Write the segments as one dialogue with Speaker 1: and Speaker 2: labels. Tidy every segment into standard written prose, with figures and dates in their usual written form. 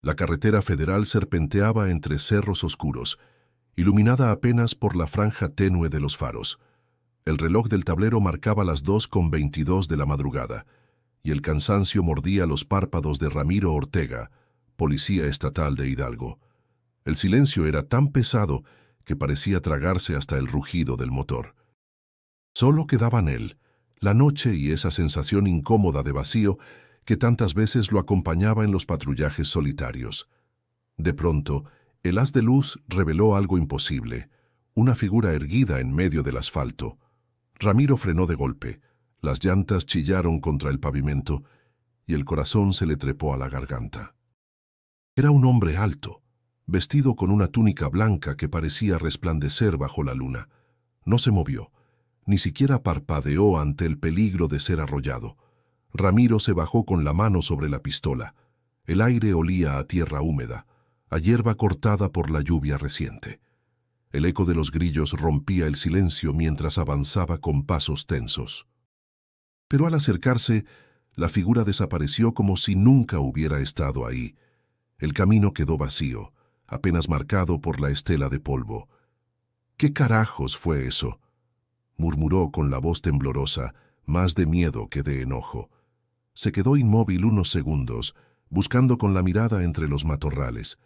Speaker 1: La carretera federal serpenteaba entre cerros oscuros, iluminada apenas por la franja tenue de los faros. El reloj del tablero marcaba las 2:22 de la madrugada, y el cansancio mordía los párpados de Ramiro Ortega, policía estatal de Hidalgo. El silencio era tan pesado que parecía tragarse hasta el rugido del motor. Solo quedaban él, la noche y esa sensación incómoda de vacío que tantas veces lo acompañaba en los patrullajes solitarios. De pronto, el haz de luz reveló algo imposible, una figura erguida en medio del asfalto. Ramiro frenó de golpe, las llantas chillaron contra el pavimento y el corazón se le trepó a la garganta. Era un hombre alto, vestido con una túnica blanca que parecía resplandecer bajo la luna. No se movió, ni siquiera parpadeó ante el peligro de ser arrollado. Ramiro se bajó con la mano sobre la pistola. El aire olía a tierra húmeda, a hierba cortada por la lluvia reciente. El eco de los grillos rompía el silencio mientras avanzaba con pasos tensos. Pero al acercarse, la figura desapareció como si nunca hubiera estado ahí. El camino quedó vacío, apenas marcado por la estela de polvo. ¿Qué carajos fue eso?, murmuró con la voz temblorosa, más de miedo que de enojo. Se quedó inmóvil unos segundos, buscando con la mirada entre los matorrales.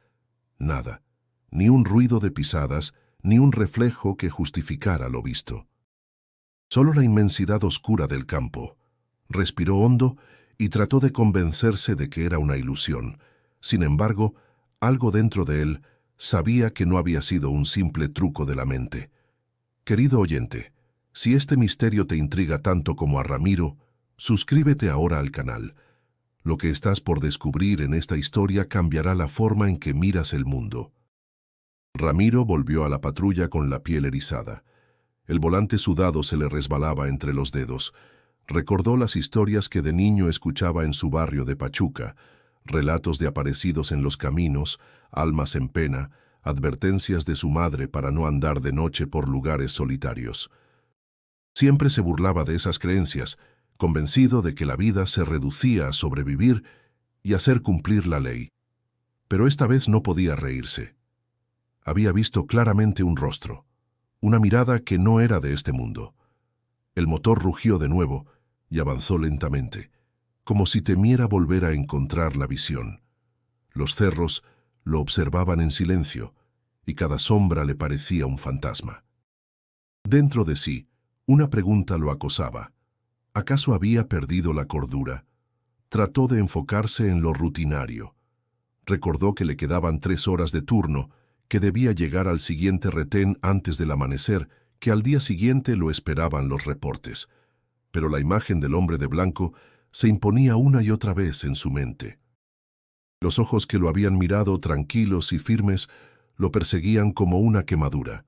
Speaker 1: Nada, ni un ruido de pisadas, ni un reflejo que justificara lo visto. Solo la inmensidad oscura del campo. Respiró hondo y trató de convencerse de que era una ilusión. Sin embargo, algo dentro de él sabía que no había sido un simple truco de la mente. Querido oyente, si este misterio te intriga tanto como a Ramiro, suscríbete ahora al canal. Lo que estás por descubrir en esta historia cambiará la forma en que miras el mundo. Ramiro volvió a la patrulla con la piel erizada. El volante sudado se le resbalaba entre los dedos. Recordó las historias que de niño escuchaba en su barrio de Pachuca, relatos de aparecidos en los caminos, almas en pena, advertencias de su madre para no andar de noche por lugares solitarios. Siempre se burlaba de esas creencias, convencido de que la vida se reducía a sobrevivir y hacer cumplir la ley. Pero esta vez no podía reírse. Había visto claramente un rostro, una mirada que no era de este mundo. El motor rugió de nuevo y avanzó lentamente, como si temiera volver a encontrar la visión. Los cerros lo observaban en silencio y cada sombra le parecía un fantasma. Dentro de sí, una pregunta lo acosaba. ¿Acaso había perdido la cordura? Trató de enfocarse en lo rutinario. Recordó que le quedaban 3 horas de turno, que debía llegar al siguiente retén antes del amanecer, que al día siguiente lo esperaban los reportes. Pero la imagen del hombre de blanco se imponía una y otra vez en su mente. Los ojos que lo habían mirado tranquilos y firmes lo perseguían como una quemadura.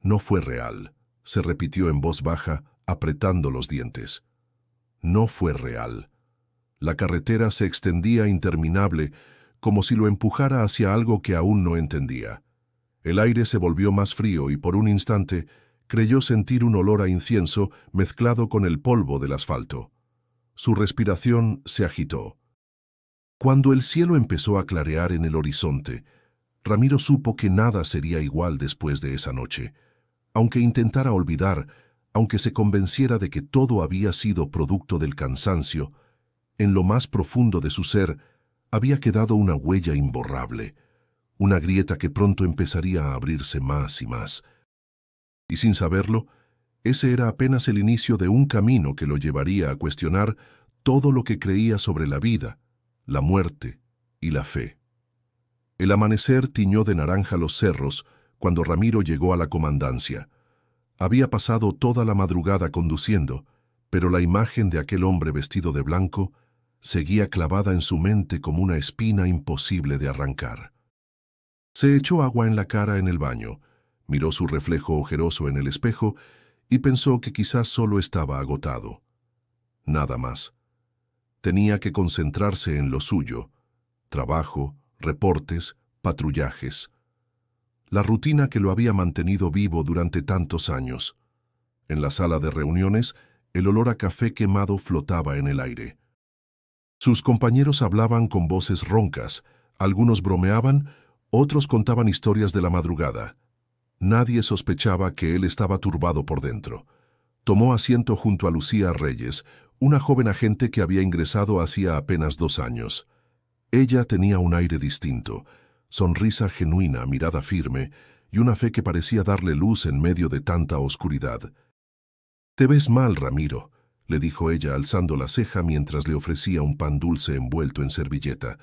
Speaker 1: No fue real, se repitió en voz baja, apretando los dientes. No fue real. La carretera se extendía interminable, como si lo empujara hacia algo que aún no entendía. El aire se volvió más frío y por un instante creyó sentir un olor a incienso mezclado con el polvo del asfalto. Su respiración se agitó. Cuando el cielo empezó a clarear en el horizonte, Ramiro supo que nada sería igual después de esa noche. Aunque intentara olvidar, aunque se convenciera de que todo había sido producto del cansancio, en lo más profundo de su ser había quedado una huella imborrable, una grieta que pronto empezaría a abrirse más y más. Y sin saberlo, ese era apenas el inicio de un camino que lo llevaría a cuestionar todo lo que creía sobre la vida, la muerte y la fe. El amanecer tiñó de naranja los cerros cuando Ramiro llegó a la comandancia. Había pasado toda la madrugada conduciendo, pero la imagen de aquel hombre vestido de blanco seguía clavada en su mente como una espina imposible de arrancar. Se echó agua en la cara en el baño, miró su reflejo ojeroso en el espejo y pensó que quizás solo estaba agotado. Nada más. Tenía que concentrarse en lo suyo: trabajo, reportes, patrullajes. La rutina que lo había mantenido vivo durante tantos años. En la sala de reuniones, el olor a café quemado flotaba en el aire. Sus compañeros hablaban con voces roncas, Algunos bromeaban, otros contaban historias de la madrugada. Nadie sospechaba que él estaba turbado por dentro. Tomó asiento junto a Lucía Reyes, una joven agente que había ingresado hacía apenas 2 años. Ella tenía un aire distinto, sonrisa genuina, mirada firme y una fe que parecía darle luz en medio de tanta oscuridad. «Te ves mal, Ramiro», le dijo ella alzando la ceja mientras le ofrecía un pan dulce envuelto en servilleta.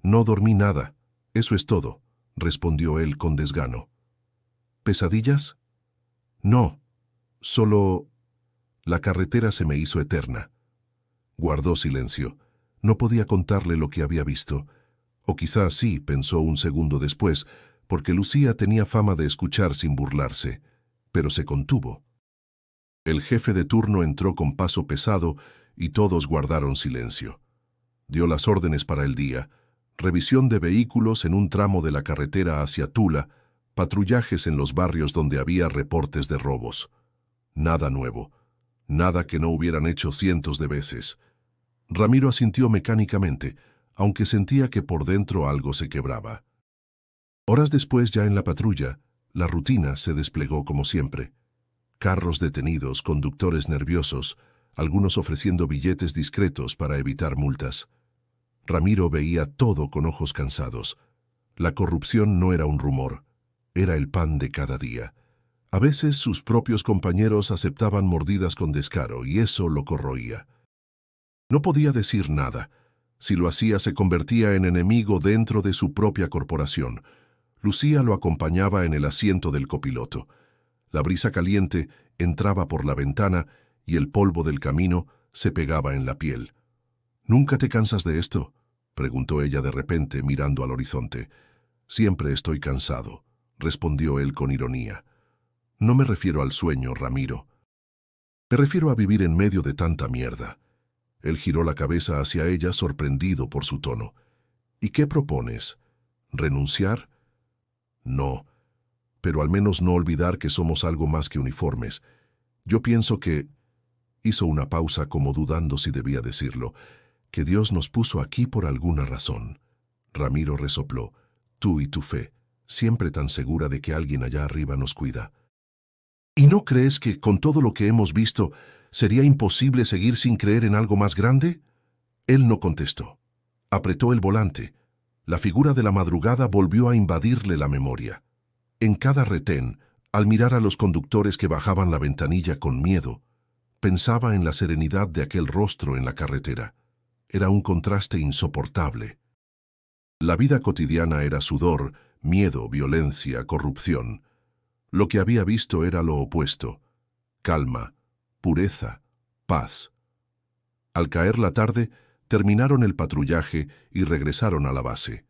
Speaker 1: «No dormí nada, eso es todo», respondió él con desgano. «¿Pesadillas?» «No, solo...». La carretera se me hizo eterna. Guardó silencio. No podía contarle lo que había visto. O quizás sí, pensó un segundo después, porque Lucía tenía fama de escuchar sin burlarse, pero se contuvo. El jefe de turno entró con paso pesado y todos guardaron silencio. Dio las órdenes para el día: revisión de vehículos en un tramo de la carretera hacia Tula, patrullajes en los barrios donde había reportes de robos. Nada nuevo, nada que no hubieran hecho cientos de veces. Ramiro asintió mecánicamente, aunque sentía que por dentro algo se quebraba. Horas después, ya en la patrulla, la rutina se desplegó como siempre. Carros detenidos, conductores nerviosos, algunos ofreciendo billetes discretos para evitar multas. Ramiro veía todo con ojos cansados. La corrupción no era un rumor, era el pan de cada día. A veces sus propios compañeros aceptaban mordidas con descaro y eso lo corroía. No podía decir nada. Si lo hacía, se convertía en enemigo dentro de su propia corporación. Lucía lo acompañaba en el asiento del copiloto. La brisa caliente entraba por la ventana y el polvo del camino se pegaba en la piel. «¿Nunca te cansas de esto?», preguntó ella de repente, mirando al horizonte. «Siempre estoy cansado», respondió él con ironía. «No me refiero al sueño, Ramiro. Me refiero a vivir en medio de tanta mierda». Él giró la cabeza hacia ella, sorprendido por su tono. «¿Y qué propones? ¿Renunciar?» «No, pero al menos no olvidar que somos algo más que uniformes. Yo pienso que...». Hizo una pausa como dudando si debía decirlo. «Que Dios nos puso aquí por alguna razón». Ramiro resopló. «Tú y tu fe, siempre tan segura de que alguien allá arriba nos cuida». «¿Y no crees que, con todo lo que hemos visto, sería imposible seguir sin creer en algo más grande?» Él no contestó. Apretó el volante. La figura de la madrugada volvió a invadirle la memoria. En cada retén, al mirar a los conductores que bajaban la ventanilla con miedo, pensaba en la serenidad de aquel rostro en la carretera. Era un contraste insoportable. La vida cotidiana era sudor, miedo, violencia, corrupción. Lo que había visto era lo opuesto: calma, pureza, paz. Al caer la tarde, terminaron el patrullaje y regresaron a la base.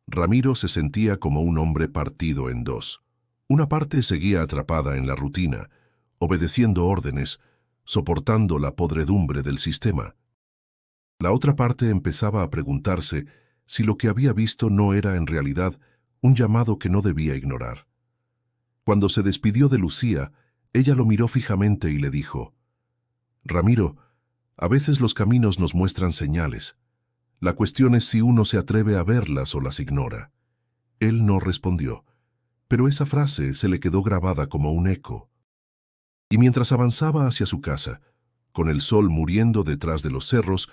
Speaker 1: Ramiro se sentía como un hombre partido en dos. Una parte seguía atrapada en la rutina, obedeciendo órdenes, soportando la podredumbre del sistema. La otra parte empezaba a preguntarse si lo que había visto no era en realidad un llamado que no debía ignorar. Cuando se despidió de Lucía, ella lo miró fijamente y le dijo: «Ramiro, a veces los caminos nos muestran señales. La cuestión es si uno se atreve a verlas o las ignora». Él no respondió, pero esa frase se le quedó grabada como un eco. Y mientras avanzaba hacia su casa, con el sol muriendo detrás de los cerros,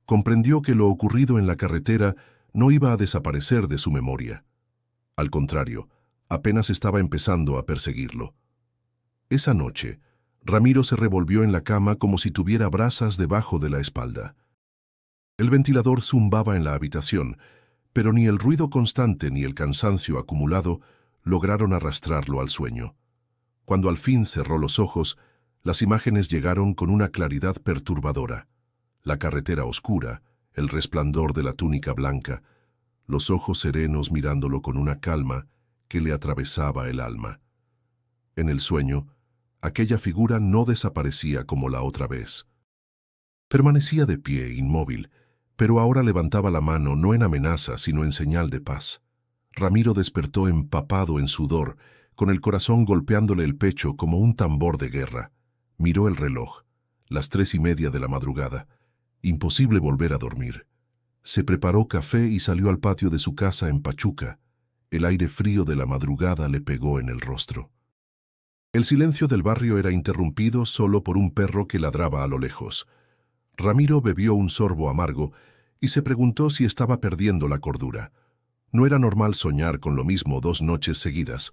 Speaker 1: comprendió que lo ocurrido en la carretera no iba a desaparecer de su memoria. Al contrario, apenas estaba empezando a perseguirlo. Esa noche, Ramiro se revolvió en la cama como si tuviera brasas debajo de la espalda. El ventilador zumbaba en la habitación, pero ni el ruido constante ni el cansancio acumulado lograron arrastrarlo al sueño. Cuando al fin cerró los ojos, las imágenes llegaron con una claridad perturbadora. La carretera oscura, el resplandor de la túnica blanca, los ojos serenos mirándolo con una calma que le atravesaba el alma. En el sueño, aquella figura no desaparecía como la otra vez. Permanecía de pie, inmóvil, pero ahora levantaba la mano no en amenaza, sino en señal de paz. Ramiro despertó empapado en sudor, con el corazón golpeándole el pecho como un tambor de guerra. Miró el reloj, las 3:30 de la madrugada. Imposible volver a dormir. Se preparó café y salió al patio de su casa en Pachuca. El aire frío de la madrugada le pegó en el rostro. El silencio del barrio era interrumpido solo por un perro que ladraba a lo lejos. Ramiro bebió un sorbo amargo y se preguntó si estaba perdiendo la cordura. No era normal soñar con lo mismo 2 noches seguidas.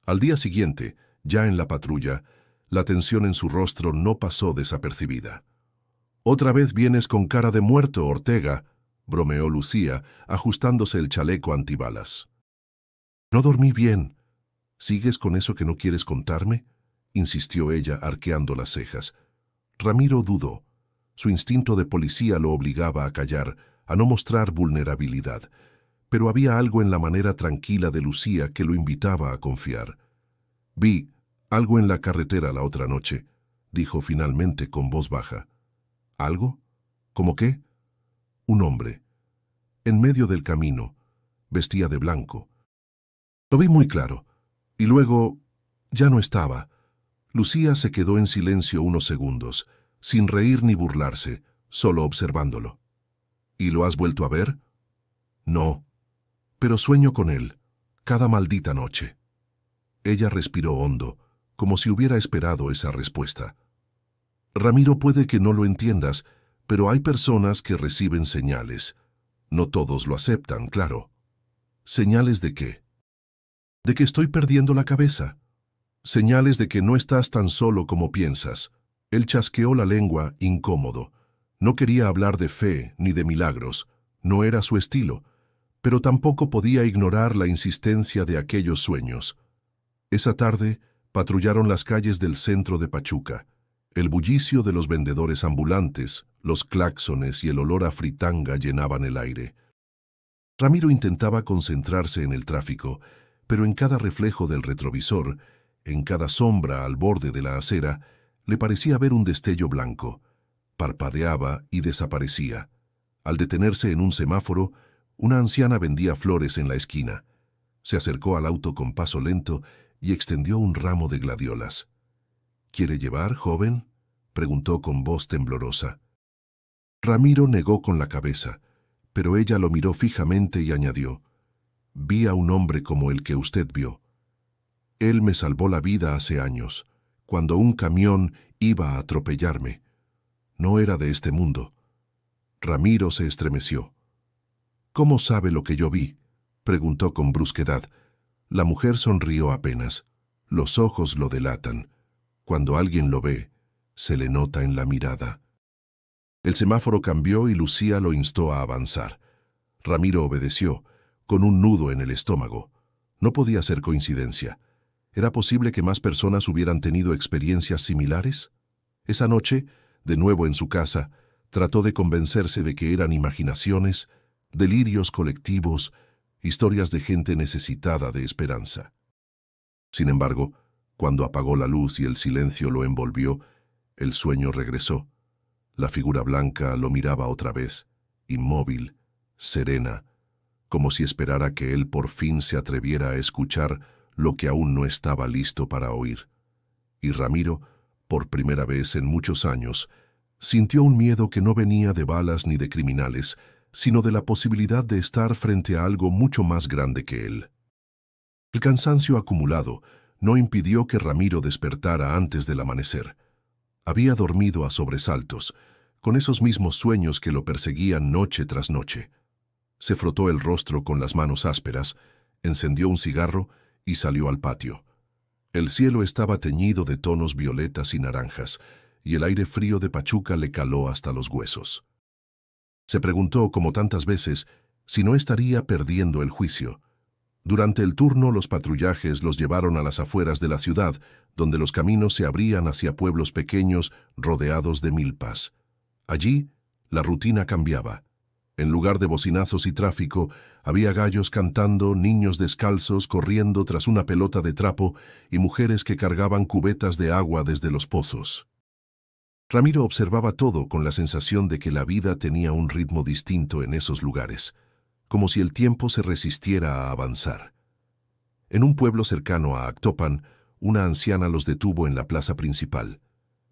Speaker 1: Al día siguiente, ya en la patrulla, la tensión en su rostro no pasó desapercibida. «Otra vez vienes con cara de muerto, Ortega», bromeó Lucía, ajustándose el chaleco antibalas. «No dormí bien. ¿Sigues con eso que no quieres contarme?», insistió ella, arqueando las cejas. Ramiro dudó. Su instinto de policía lo obligaba a callar, a no mostrar vulnerabilidad, pero había algo en la manera tranquila de Lucía que lo invitaba a confiar. «Vi algo en la carretera la otra noche», dijo finalmente con voz baja. «¿Algo? ¿Cómo qué?» «Un hombre. En medio del camino. Vestía de blanco. Lo vi muy claro. Y luego ya no estaba». Lucía se quedó en silencio unos segundos, sin reír ni burlarse, solo observándolo. «¿Y lo has vuelto a ver?» «No, pero sueño con él, cada maldita noche». Ella respiró hondo, como si hubiera esperado esa respuesta. «Ramiro, puede que no lo entiendas, pero hay personas que reciben señales. No todos lo aceptan, claro». «¿Señales de qué?» «De que estoy perdiendo la cabeza. Señales de que no estás tan solo como piensas». Él chasqueó la lengua, incómodo. No quería hablar de fe ni de milagros. No era su estilo, pero tampoco podía ignorar la insistencia de aquellos sueños. Esa tarde patrullaron las calles del centro de Pachuca. El bullicio de los vendedores ambulantes, los claxones y el olor a fritanga llenaban el aire. Ramiro intentaba concentrarse en el tráfico, pero en cada reflejo del retrovisor, en cada sombra al borde de la acera, le parecía ver un destello blanco. Parpadeaba y desaparecía. Al detenerse en un semáforo, una anciana vendía flores en la esquina. Se acercó al auto con paso lento y extendió un ramo de gladiolas. «¿Quiere llevar, joven?», preguntó con voz temblorosa. Ramiro negó con la cabeza, pero ella lo miró fijamente y añadió: «Vi a un hombre como el que usted vio. Él me salvó la vida hace años, cuando un camión iba a atropellarme. No era de este mundo». Ramiro se estremeció. «¿Cómo sabe lo que yo vi?», preguntó con brusquedad. La mujer sonrió apenas. Los ojos lo delatan. Cuando alguien lo ve, se le nota en la mirada. El semáforo cambió y Lucía lo instó a avanzar. Ramiro obedeció, con un nudo en el estómago. No podía ser coincidencia. ¿Era posible que más personas hubieran tenido experiencias similares? Esa noche, de nuevo en su casa, trató de convencerse de que eran imaginaciones, delirios colectivos, historias de gente necesitada de esperanza. Sin embargo, cuando apagó la luz y el silencio lo envolvió, el sueño regresó. La figura blanca lo miraba otra vez, inmóvil, serena, como si esperara que él por fin se atreviera a escuchar lo que aún no estaba listo para oír. Y Ramiro, por primera vez en muchos años, sintió un miedo que no venía de balas ni de criminales, sino de la posibilidad de estar frente a algo mucho más grande que él. El cansancio acumulado no impidió que Ramiro despertara antes del amanecer. Había dormido a sobresaltos, con esos mismos sueños que lo perseguían noche tras noche. Se frotó el rostro con las manos ásperas, encendió un cigarro y salió al patio. El cielo estaba teñido de tonos violetas y naranjas, y el aire frío de Pachuca le caló hasta los huesos. Se preguntó, como tantas veces, si no estaría perdiendo el juicio. Durante el turno, los patrullajes los llevaron a las afueras de la ciudad, donde los caminos se abrían hacia pueblos pequeños rodeados de milpas. Allí, la rutina cambiaba. En lugar de bocinazos y tráfico, había gallos cantando, niños descalzos corriendo tras una pelota de trapo y mujeres que cargaban cubetas de agua desde los pozos. Ramiro observaba todo con la sensación de que la vida tenía un ritmo distinto en esos lugares, como si el tiempo se resistiera a avanzar. En un pueblo cercano a Actopan, una anciana los detuvo en la plaza principal.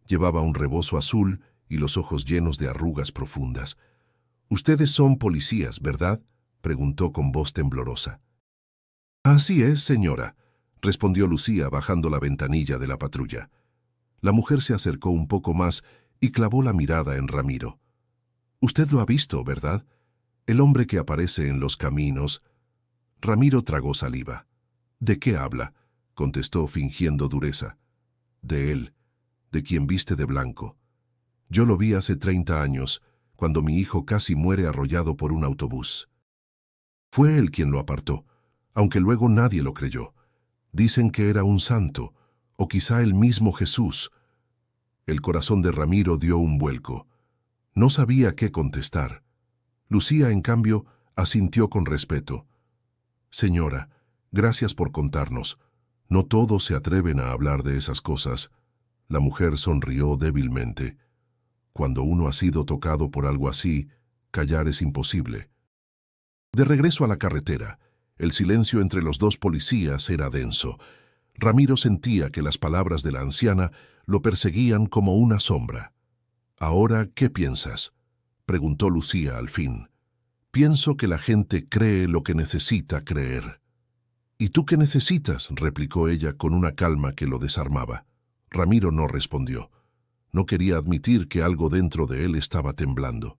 Speaker 1: Llevaba un rebozo azul y los ojos llenos de arrugas profundas. «Ustedes son policías, ¿verdad?», preguntó con voz temblorosa. «Así es, señora», respondió Lucía bajando la ventanilla de la patrulla. La mujer se acercó un poco más y clavó la mirada en Ramiro. «Usted lo ha visto, ¿verdad? El hombre que aparece en los caminos». Ramiro tragó saliva. «¿De qué habla?», contestó fingiendo dureza. «De él, de quien viste de blanco. Yo lo vi hace 30 años, cuando mi hijo casi muere arrollado por un autobús. Fue él quien lo apartó, aunque luego nadie lo creyó. Dicen que era un santo, o quizá el mismo Jesús». El corazón de Ramiro dio un vuelco. No sabía qué contestar. Lucía, en cambio, asintió con respeto. «Señora, gracias por contarnos. No todos se atreven a hablar de esas cosas». La mujer sonrió débilmente. Cuando uno ha sido tocado por algo así, callar es imposible. De regreso a la carretera, el silencio entre los dos policías era denso. Ramiro sentía que las palabras de la anciana lo perseguían como una sombra. «¿Ahora qué piensas?», preguntó Lucía al fin. «Pienso que la gente cree lo que necesita creer». «¿Y tú qué necesitas?», replicó ella con una calma que lo desarmaba. Ramiro no respondió. No quería admitir que algo dentro de él estaba temblando.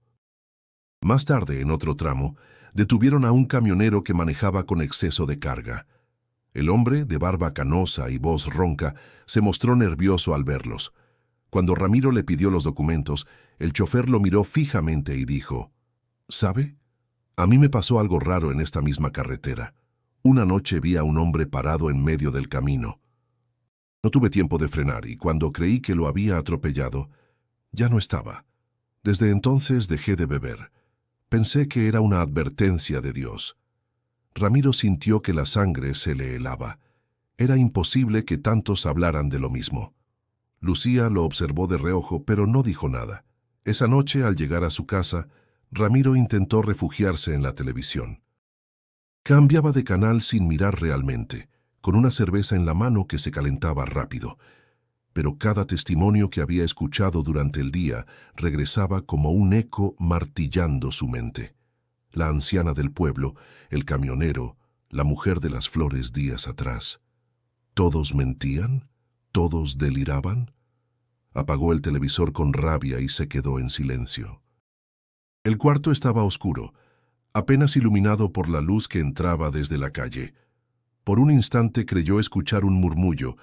Speaker 1: Más tarde, en otro tramo, detuvieron a un camionero que manejaba con exceso de carga. El hombre, de barba canosa y voz ronca, se mostró nervioso al verlos. Cuando Ramiro le pidió los documentos, el chofer lo miró fijamente y dijo: «¿Sabe? A mí me pasó algo raro en esta misma carretera. Una noche vi a un hombre parado en medio del camino. No tuve tiempo de frenar y cuando creí que lo había atropellado, ya no estaba. Desde entonces dejé de beber. Pensé que era una advertencia de Dios». Ramiro sintió que la sangre se le helaba. Era imposible que tantos hablaran de lo mismo. Lucía lo observó de reojo, pero no dijo nada. Esa noche, al llegar a su casa, Ramiro intentó refugiarse en la televisión. Cambiaba de canal sin mirar realmente, con una cerveza en la mano que se calentaba rápido. Pero cada testimonio que había escuchado durante el día regresaba como un eco martillando su mente. La anciana del pueblo, el camionero, la mujer de las flores días atrás. ¿Todos mentían? ¿Todos deliraban? Apagó el televisor con rabia y se quedó en silencio. El cuarto estaba oscuro, apenas iluminado por la luz que entraba desde la calle. Por un instante creyó escuchar un murmullo,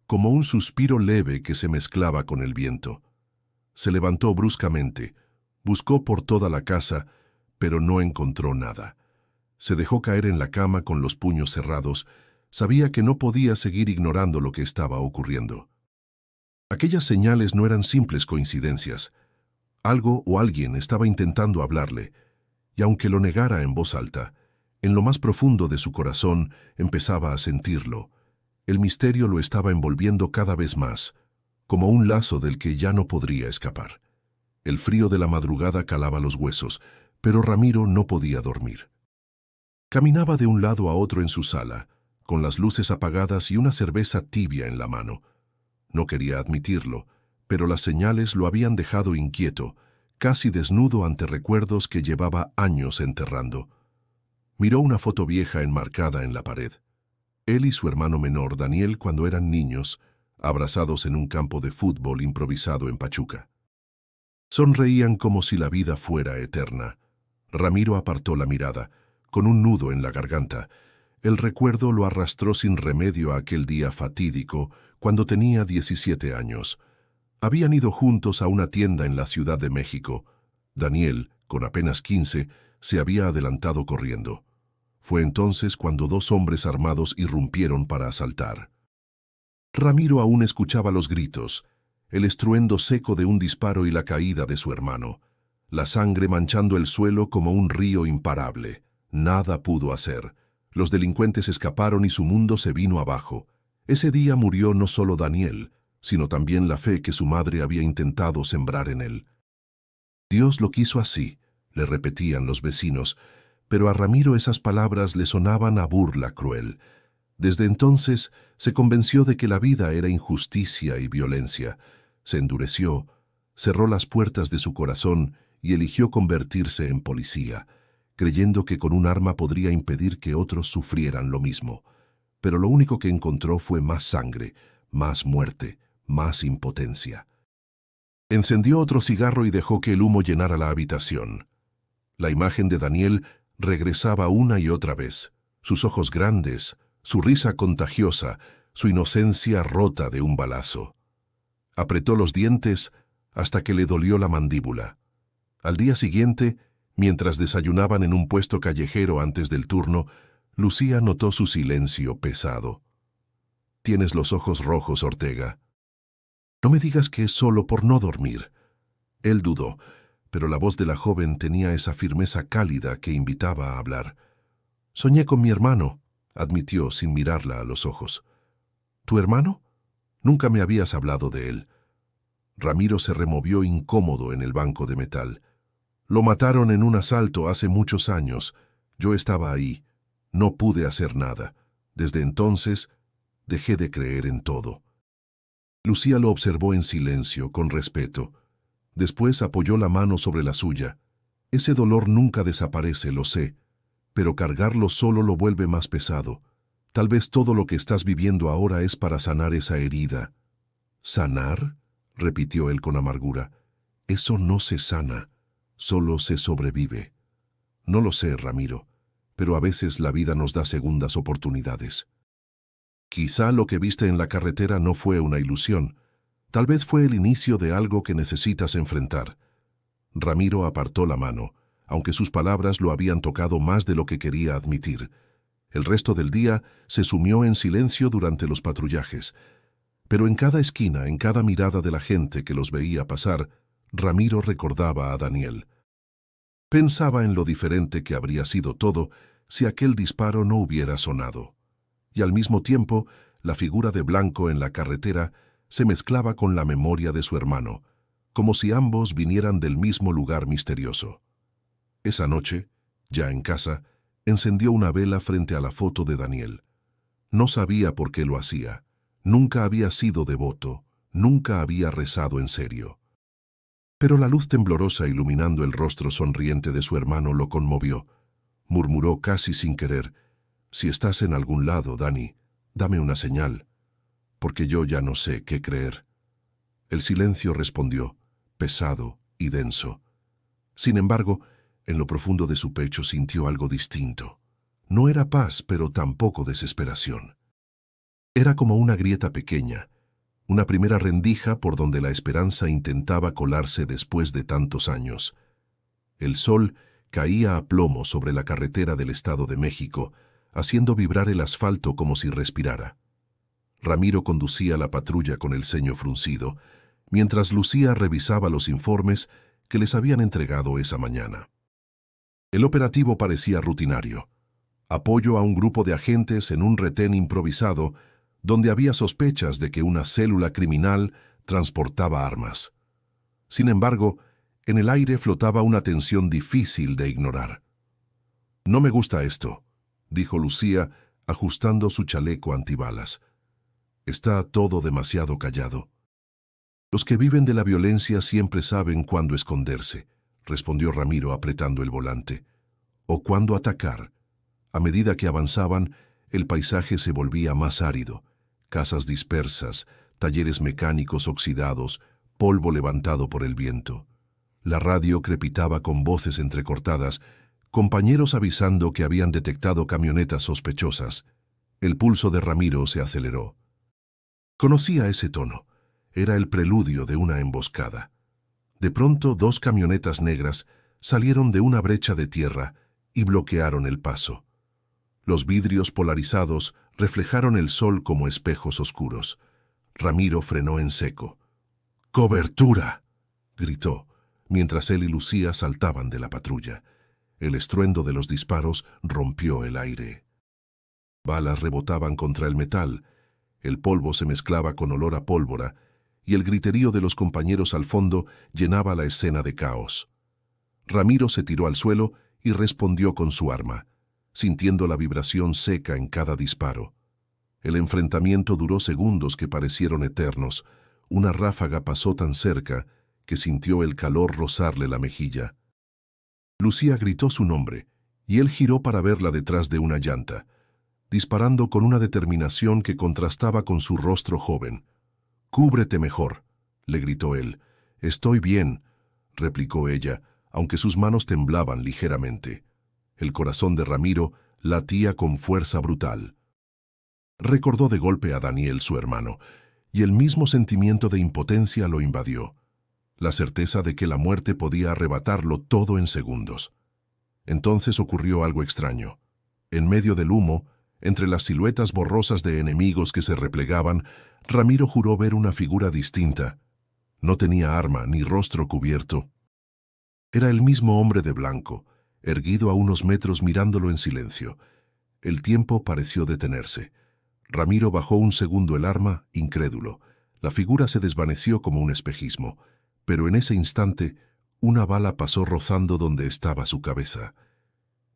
Speaker 1: como un suspiro leve que se mezclaba con el viento. Se levantó bruscamente, buscó por toda la casa, pero no encontró nada. Se dejó caer en la cama con los puños cerrados. Sabía que no podía seguir ignorando lo que estaba ocurriendo. Aquellas señales no eran simples coincidencias. Algo o alguien estaba intentando hablarle, y aunque lo negara en voz alta, en lo más profundo de su corazón empezaba a sentirlo. El misterio lo estaba envolviendo cada vez más, como un lazo del que ya no podría escapar. El frío de la madrugada calaba los huesos, pero Ramiro no podía dormir. Caminaba de un lado a otro en su sala, con las luces apagadas y una cerveza tibia en la mano. No quería admitirlo, pero las señales lo habían dejado inquieto, casi desnudo ante recuerdos que llevaba años enterrando. Miró una foto vieja enmarcada en la pared. Él y su hermano menor, Daniel, cuando eran niños, abrazados en un campo de fútbol improvisado en Pachuca. Sonreían como si la vida fuera eterna. Ramiro apartó la mirada, con un nudo en la garganta. El recuerdo lo arrastró sin remedio a aquel día fatídico, cuando tenía 17 años. Habían ido juntos a una tienda en la Ciudad de México. Daniel, con apenas 15, se había adelantado corriendo. Fue entonces cuando dos hombres armados irrumpieron para asaltar. Ramiro aún escuchaba los gritos, el estruendo seco de un disparo y la caída de su hermano. La sangre manchando el suelo como un río imparable. Nada pudo hacer. Los delincuentes escaparon y su mundo se vino abajo. Ese día murió no solo Daniel, sino también la fe que su madre había intentado sembrar en él. Dios lo quiso así, le repetían los vecinos, pero a Ramiro esas palabras le sonaban a burla cruel. Desde entonces se convenció de que la vida era injusticia y violencia. Se endureció, cerró las puertas de su corazón y eligió convertirse en policía, creyendo que con un arma podría impedir que otros sufrieran lo mismo. Pero lo único que encontró fue más sangre, más muerte, más impotencia. Encendió otro cigarro y dejó que el humo llenara la habitación. La imagen de Daniel regresaba una y otra vez, sus ojos grandes, su risa contagiosa, su inocencia rota de un balazo. Apretó los dientes hasta que le dolió la mandíbula. Al día siguiente, mientras desayunaban en un puesto callejero antes del turno, Lucía notó su silencio pesado. «Tienes los ojos rojos, Ortega. No me digas que es solo por no dormir». Él dudó, pero la voz de la joven tenía esa firmeza cálida que invitaba a hablar. «Soñé con mi hermano», admitió sin mirarla a los ojos. «¿Tu hermano? Nunca me habías hablado de él». Ramiro se removió incómodo en el banco de metal. «Lo mataron en un asalto hace muchos años. Yo estaba ahí. No pude hacer nada. Desde entonces, dejé de creer en todo». Lucía lo observó en silencio, con respeto. Después apoyó la mano sobre la suya. «Ese dolor nunca desaparece, lo sé, pero cargarlo solo lo vuelve más pesado. Tal vez todo lo que estás viviendo ahora es para sanar esa herida». «¿Sanar?», repitió él con amargura. «Eso no se sana, solo se sobrevive». «No lo sé, Ramiro, pero a veces la vida nos da segundas oportunidades». «Quizá lo que viste en la carretera no fue una ilusión. Tal vez fue el inicio de algo que necesitas enfrentar». Ramiro apartó la mano, aunque sus palabras lo habían tocado más de lo que quería admitir. El resto del día se sumió en silencio durante los patrullajes. Pero en cada esquina, en cada mirada de la gente que los veía pasar, Ramiro recordaba a Daniel. Pensaba en lo diferente que habría sido todo si aquel disparo no hubiera sonado. Y al mismo tiempo, la figura de Blanco en la carretera se mezclaba con la memoria de su hermano, como si ambos vinieran del mismo lugar misterioso. Esa noche, ya en casa, encendió una vela frente a la foto de Daniel. No sabía por qué lo hacía. Nunca había sido devoto, nunca había rezado en serio. Pero la luz temblorosa iluminando el rostro sonriente de su hermano lo conmovió. Murmuró casi sin querer: «Si estás en algún lado, Dani, dame una señal, porque yo ya no sé qué creer». El silencio respondió, pesado y denso. Sin embargo, en lo profundo de su pecho sintió algo distinto. No era paz, pero tampoco desesperación. Era como una grieta pequeña, una primera rendija por donde la esperanza intentaba colarse después de tantos años. El sol caía a plomo sobre la carretera del Estado de México, haciendo vibrar el asfalto como si respirara. Ramiro conducía la patrulla con el ceño fruncido, mientras Lucía revisaba los informes que les habían entregado esa mañana. El operativo parecía rutinario. Apoyo a un grupo de agentes en un retén improvisado, donde había sospechas de que una célula criminal transportaba armas. Sin embargo, en el aire flotaba una tensión difícil de ignorar. «No me gusta esto», dijo Lucía, ajustando su chaleco antibalas. «Está todo demasiado callado». «Los que viven de la violencia siempre saben cuándo esconderse», respondió Ramiro apretando el volante. «O cuándo atacar». A medida que avanzaban, el paisaje se volvía más árido. Casas dispersas, talleres mecánicos oxidados, polvo levantado por el viento. La radio crepitaba con voces entrecortadas, compañeros avisando que habían detectado camionetas sospechosas. El pulso de Ramiro se aceleró. Conocía ese tono. Era el preludio de una emboscada. De pronto, 2 camionetas negras salieron de una brecha de tierra y bloquearon el paso. Los vidrios polarizados reflejaron el sol como espejos oscuros. Ramiro frenó en seco. «¡Cobertura!», gritó, mientras él y Lucía saltaban de la patrulla. El estruendo de los disparos rompió el aire. Balas rebotaban contra el metal, el polvo se mezclaba con olor a pólvora, y el griterío de los compañeros al fondo llenaba la escena de caos. Ramiro se tiró al suelo y respondió con su arma, sintiendo la vibración seca en cada disparo. El enfrentamiento duró segundos que parecieron eternos. Una ráfaga pasó tan cerca que sintió el calor rozarle la mejilla. Lucía gritó su nombre, y él giró para verla detrás de una llanta, disparando con una determinación que contrastaba con su rostro joven. «Cúbrete mejor», le gritó él. «Estoy bien», replicó ella, aunque sus manos temblaban ligeramente. El corazón de Ramiro latía con fuerza brutal. Recordó de golpe a Daniel, su hermano, y el mismo sentimiento de impotencia lo invadió, la certeza de que la muerte podía arrebatarlo todo en segundos. Entonces ocurrió algo extraño. En medio del humo, entre las siluetas borrosas de enemigos que se replegaban, Ramiro juró ver una figura distinta. No tenía arma ni rostro cubierto. Era el mismo hombre de blanco, erguido a unos metros mirándolo en silencio. El tiempo pareció detenerse. Ramiro bajó un segundo el arma, incrédulo. La figura se desvaneció como un espejismo, pero en ese instante una bala pasó rozando donde estaba su cabeza.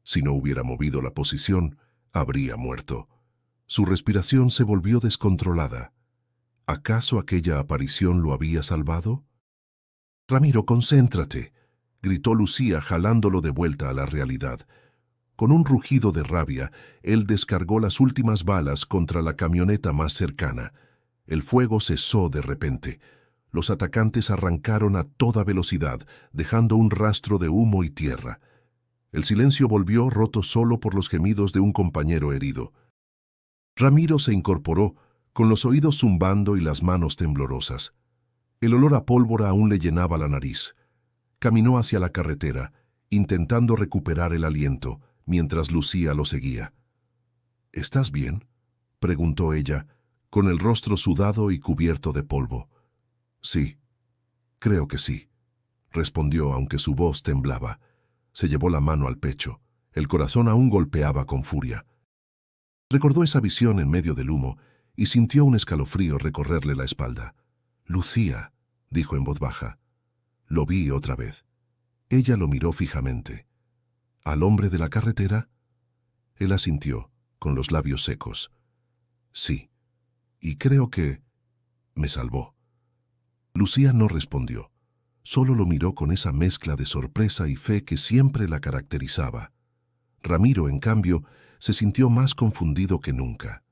Speaker 1: Si no hubiera movido la posición, habría muerto. Su respiración se volvió descontrolada. ¿Acaso aquella aparición lo había salvado? «Ramiro, concéntrate», gritó Lucía, jalándolo de vuelta a la realidad. Con un rugido de rabia, él descargó las últimas balas contra la camioneta más cercana. El fuego cesó de repente. Los atacantes arrancaron a toda velocidad, dejando un rastro de humo y tierra. El silencio volvió, roto solo por los gemidos de un compañero herido. Ramiro se incorporó, con los oídos zumbando y las manos temblorosas. El olor a pólvora aún le llenaba la nariz. Caminó hacia la carretera, intentando recuperar el aliento, mientras Lucía lo seguía. «¿Estás bien?», preguntó ella, con el rostro sudado y cubierto de polvo. «Sí, creo que sí», respondió, aunque su voz temblaba. Se llevó la mano al pecho. El corazón aún golpeaba con furia. Recordó esa visión en medio del humo y sintió un escalofrío recorrerle la espalda. «Lucía», dijo en voz baja. «Lo vi otra vez». Ella lo miró fijamente. «¿Al hombre de la carretera?». Él asintió, con los labios secos. «Sí, y creo que me salvó». Lucía no respondió. Solo lo miró con esa mezcla de sorpresa y fe que siempre la caracterizaba. Ramiro, en cambio, se sintió más confundido que nunca.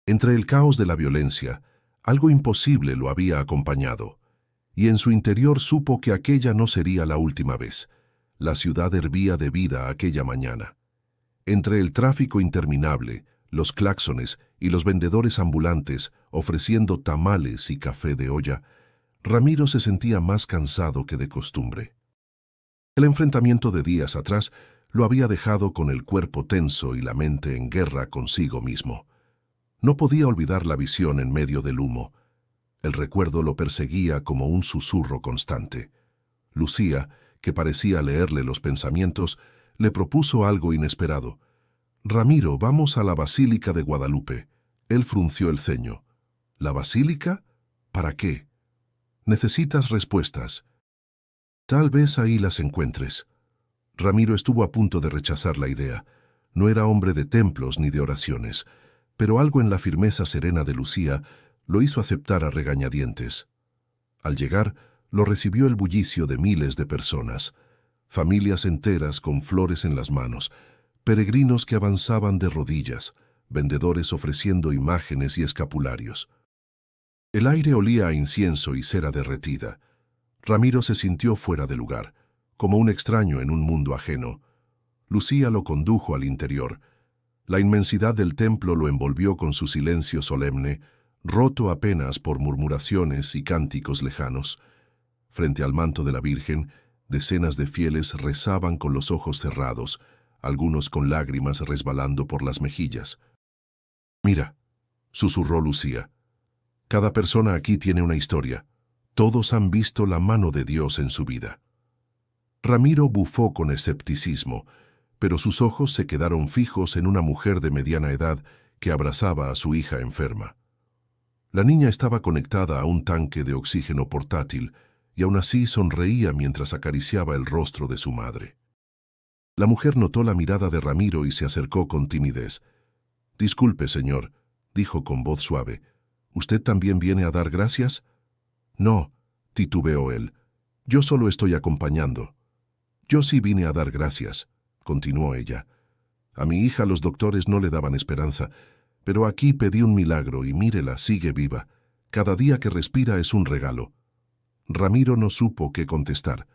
Speaker 1: Entre el caos de la violencia, algo imposible lo había acompañado, y en su interior supo que aquella no sería la última vez. La ciudad hervía de vida aquella mañana. Entre el tráfico interminable, los claxones y los vendedores ambulantes ofreciendo tamales y café de olla, Ramiro se sentía más cansado que de costumbre. El enfrentamiento de días atrás lo había dejado con el cuerpo tenso y la mente en guerra consigo mismo. No podía olvidar la visión en medio del humo. El recuerdo lo perseguía como un susurro constante. Lucía, que parecía leerle los pensamientos, le propuso algo inesperado. «Ramiro, vamos a la Basílica de Guadalupe». Él frunció el ceño. «¿La Basílica? ¿Para qué?». «Necesitas respuestas. Tal vez ahí las encuentres». Ramiro estuvo a punto de rechazar la idea. No era hombre de templos ni de oraciones, pero algo en la firmeza serena de Lucía lo hizo aceptar a regañadientes. Al llegar, lo recibió el bullicio de miles de personas, familias enteras con flores en las manos, peregrinos que avanzaban de rodillas, vendedores ofreciendo imágenes y escapularios. El aire olía a incienso y cera derretida. Ramiro se sintió fuera de lugar, como un extraño en un mundo ajeno. Lucía lo condujo al interior. La inmensidad del templo lo envolvió con su silencio solemne, roto apenas por murmuraciones y cánticos lejanos. Frente al manto de la Virgen, decenas de fieles rezaban con los ojos cerrados, algunos con lágrimas resbalando por las mejillas. «Mira», susurró Lucía, «cada persona aquí tiene una historia. Todos han visto la mano de Dios en su vida». Ramiro bufó con escepticismo, pero sus ojos se quedaron fijos en una mujer de mediana edad que abrazaba a su hija enferma. La niña estaba conectada a un tanque de oxígeno portátil y aún así sonreía mientras acariciaba el rostro de su madre. La mujer notó la mirada de Ramiro y se acercó con timidez. «Disculpe, señor», dijo con voz suave, «¿usted también viene a dar gracias?». «No», titubeó él, Yo solo estoy acompañando. Yo sí vine a dar gracias, continuó ella. A mi hija los doctores no le daban esperanza, pero aquí pedí un milagro y mírela, sigue viva. Cada día que respira es un regalo. Ramiro no supo qué contestar.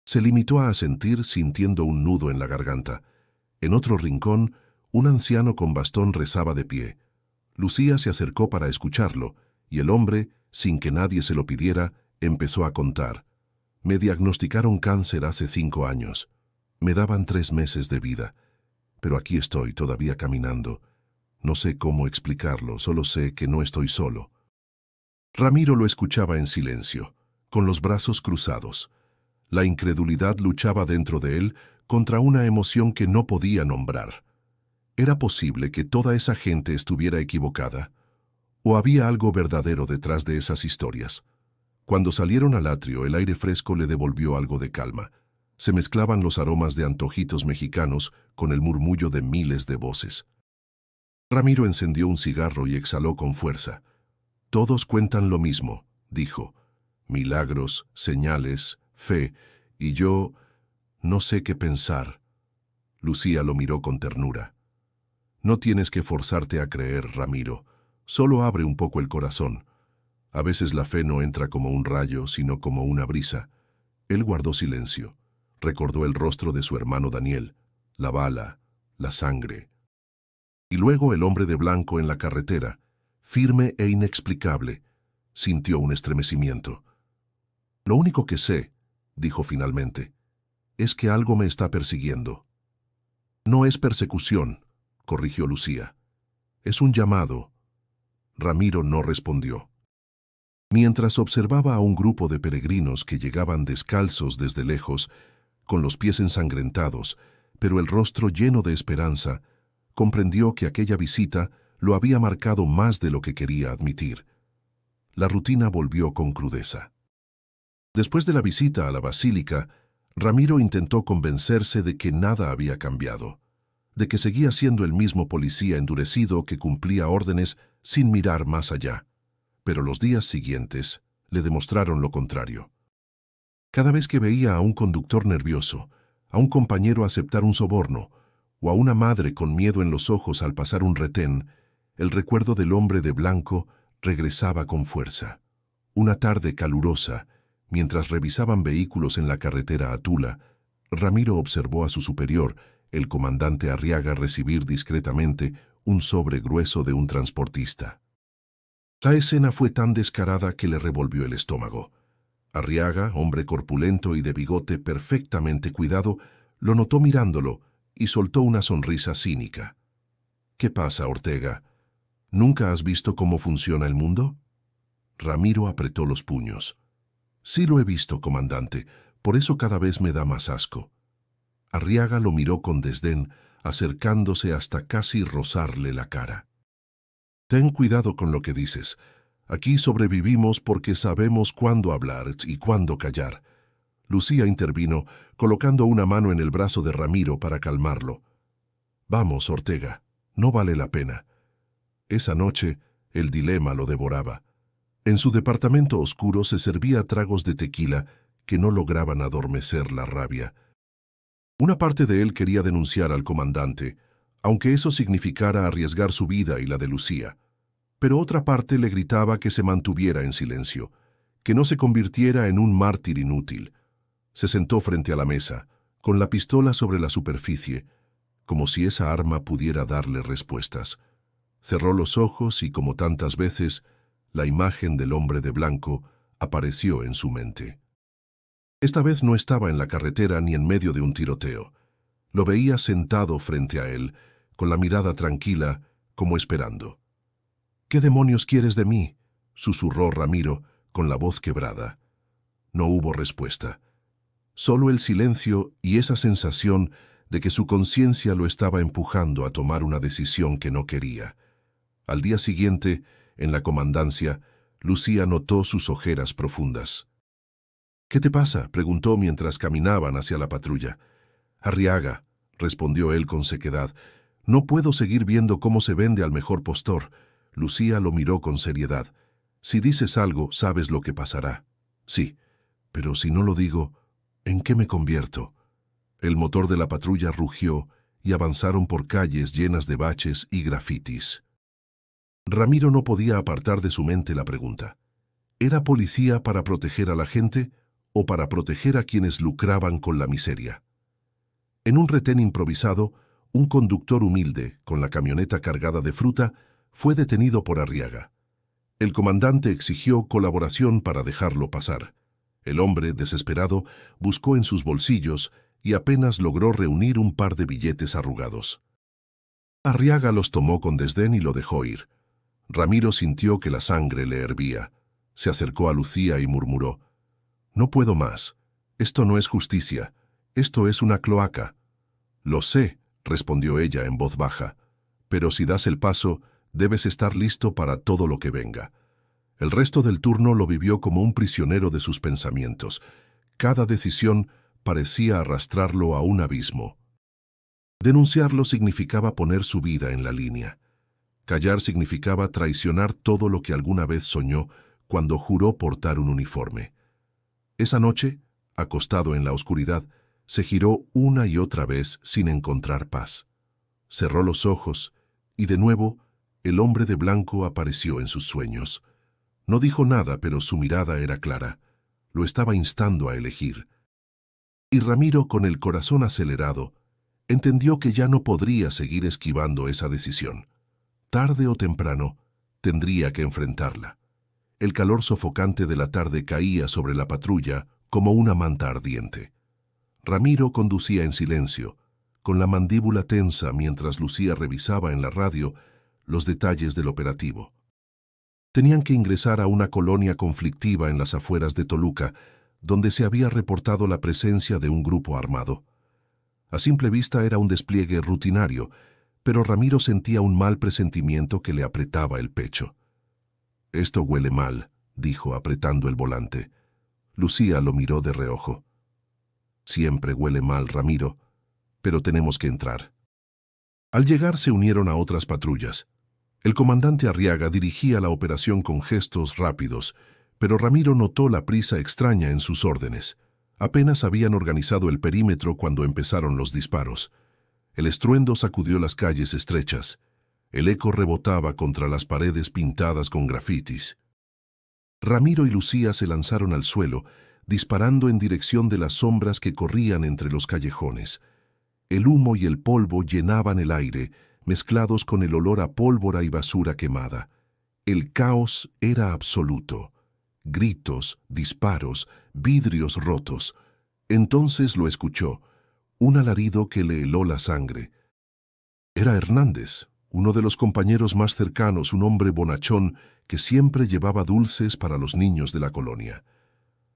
Speaker 1: Se limitó a asentir sintiendo un nudo en la garganta. En otro rincón, un anciano con bastón rezaba de pie. Lucía se acercó para escucharlo, y el hombre, sin que nadie se lo pidiera, empezó a contar. Me diagnosticaron cáncer hace 5 años. Me daban 3 meses de vida. Pero aquí estoy todavía caminando. No sé cómo explicarlo, solo sé que no estoy solo. Ramiro lo escuchaba en silencio, con los brazos cruzados. La incredulidad luchaba dentro de él contra una emoción que no podía nombrar. ¿Era posible que toda esa gente estuviera equivocada? ¿O había algo verdadero detrás de esas historias? Cuando salieron al atrio, el aire fresco le devolvió algo de calma. Se mezclaban los aromas de antojitos mexicanos con el murmullo de miles de voces. Ramiro encendió un cigarro y exhaló con fuerza. Todos cuentan lo mismo, dijo. Milagros, señales, fe, y yo no sé qué pensar. Lucía lo miró con ternura. No tienes que forzarte a creer, Ramiro. Solo abre un poco el corazón. A veces la fe no entra como un rayo, sino como una brisa. Él guardó silencio. Recordó el rostro de su hermano Daniel, la bala, la sangre. Y luego el hombre de blanco en la carretera, firme e inexplicable, sintió un estremecimiento. Lo único que sé, dijo finalmente, es que algo me está persiguiendo. No es persecución, corrigió Lucía. Es un llamado. Ramiro no respondió. Mientras observaba a un grupo de peregrinos que llegaban descalzos desde lejos, con los pies ensangrentados, pero el rostro lleno de esperanza, comprendió que aquella visita lo había marcado más de lo que quería admitir. La rutina volvió con crudeza. Después de la visita a la basílica, Ramiro intentó convencerse de que nada había cambiado, de que seguía siendo el mismo policía endurecido que cumplía órdenes sin mirar más allá. Pero los días siguientes le demostraron lo contrario. Cada vez que veía a un conductor nervioso, a un compañero aceptar un soborno, o a una madre con miedo en los ojos al pasar un retén, el recuerdo del hombre de blanco regresaba con fuerza. Una tarde calurosa, mientras revisaban vehículos en la carretera a Tula, Ramiro observó a su superior, el comandante Arriaga, recibir discretamente un sobre grueso de un transportista. La escena fue tan descarada que le revolvió el estómago. Arriaga, hombre corpulento y de bigote perfectamente cuidado, lo notó mirándolo y soltó una sonrisa cínica. ¿Qué pasa, Ortega? ¿Nunca has visto cómo funciona el mundo? Ramiro apretó los puños. Sí lo he visto, comandante, por eso cada vez me da más asco. Arriaga lo miró con desdén, acercándose hasta casi rozarle la cara. Ten cuidado con lo que dices. Aquí sobrevivimos porque sabemos cuándo hablar y cuándo callar. Lucía intervino, colocando una mano en el brazo de Ramiro para calmarlo. Vamos, Ortega, no vale la pena. Esa noche, el dilema lo devoraba. En su departamento oscuro se servía tragos de tequila que no lograban adormecer la rabia. Una parte de él quería denunciar al comandante, aunque eso significara arriesgar su vida y la de Lucía. Pero otra parte le gritaba que se mantuviera en silencio, que no se convirtiera en un mártir inútil. Se sentó frente a la mesa, con la pistola sobre la superficie, como si esa arma pudiera darle respuestas. Cerró los ojos y, como tantas veces, la imagen del hombre de blanco apareció en su mente. Esta vez no estaba en la carretera ni en medio de un tiroteo. Lo veía sentado frente a él, con la mirada tranquila, como esperando. «¿Qué demonios quieres de mí?», susurró Ramiro, con la voz quebrada. No hubo respuesta. Solo el silencio y esa sensación de que su conciencia lo estaba empujando a tomar una decisión que no quería. Al día siguiente, en la comandancia, Lucía notó sus ojeras profundas. «¿Qué te pasa?», preguntó mientras caminaban hacia la patrulla. «Arriaga», respondió él con sequedad. «No puedo seguir viendo cómo se vende al mejor postor». Lucía lo miró con seriedad. «Si dices algo, sabes lo que pasará». «Sí, Pero si no lo digo, ¿en qué me convierto? El motor de la patrulla rugió y avanzaron por calles llenas de baches y grafitis. Ramiro no podía apartar de su mente la pregunta. ¿Era policía para proteger a la gente o para proteger a quienes lucraban con la miseria? En un retén improvisado, un conductor humilde, con la camioneta cargada de fruta, fue detenido por Arriaga. El comandante exigió colaboración para dejarlo pasar. El hombre, desesperado, buscó en sus bolsillos y apenas logró reunir un par de billetes arrugados. Arriaga los tomó con desdén y lo dejó ir. Ramiro sintió que la sangre le hervía. Se acercó a Lucía y murmuró: «No puedo más. Esto no es justicia. Esto es una cloaca». «Lo sé», respondió ella en voz baja, «pero si das el paso, debes estar listo para todo lo que venga». El resto del turno lo vivió como un prisionero de sus pensamientos. Cada decisión parecía arrastrarlo a un abismo. Denunciarlo significaba poner su vida en la línea. Callar significaba traicionar todo lo que alguna vez soñó cuando juró portar un uniforme. Esa noche, acostado en la oscuridad, se giró una y otra vez sin encontrar paz. Cerró los ojos y de nuevo el hombre de blanco apareció en sus sueños. No dijo nada, pero su mirada era clara. Lo estaba instando a elegir. Y Ramiro, con el corazón acelerado, entendió que ya no podría seguir esquivando esa decisión. Tarde o temprano, tendría que enfrentarla. El calor sofocante de la tarde caía sobre la patrulla como una manta ardiente. Ramiro conducía en silencio, con la mandíbula tensa mientras Lucía revisaba en la radio los detalles del operativo. Tenían que ingresar a una colonia conflictiva en las afueras de Toluca, donde se había reportado la presencia de un grupo armado. A simple vista era un despliegue rutinario, pero Ramiro sentía un mal presentimiento que le apretaba el pecho. «Esto huele mal», dijo apretando el volante. Lucía lo miró de reojo. «Siempre huele mal, Ramiro, pero tenemos que entrar». Al llegar se unieron a otras patrullas. El comandante Arriaga dirigía la operación con gestos rápidos, pero Ramiro notó la prisa extraña en sus órdenes. Apenas habían organizado el perímetro cuando empezaron los disparos. El estruendo sacudió las calles estrechas. El eco rebotaba contra las paredes pintadas con grafitis. Ramiro y Lucía se lanzaron al suelo, disparando en dirección de las sombras que corrían entre los callejones. El humo y el polvo llenaban el aire, mezclados con el olor a pólvora y basura quemada. El caos era absoluto. Gritos, disparos, vidrios rotos. Entonces lo escuchó, un alarido que le heló la sangre. Era Hernández, uno de los compañeros más cercanos, un hombre bonachón que siempre llevaba dulces para los niños de la colonia.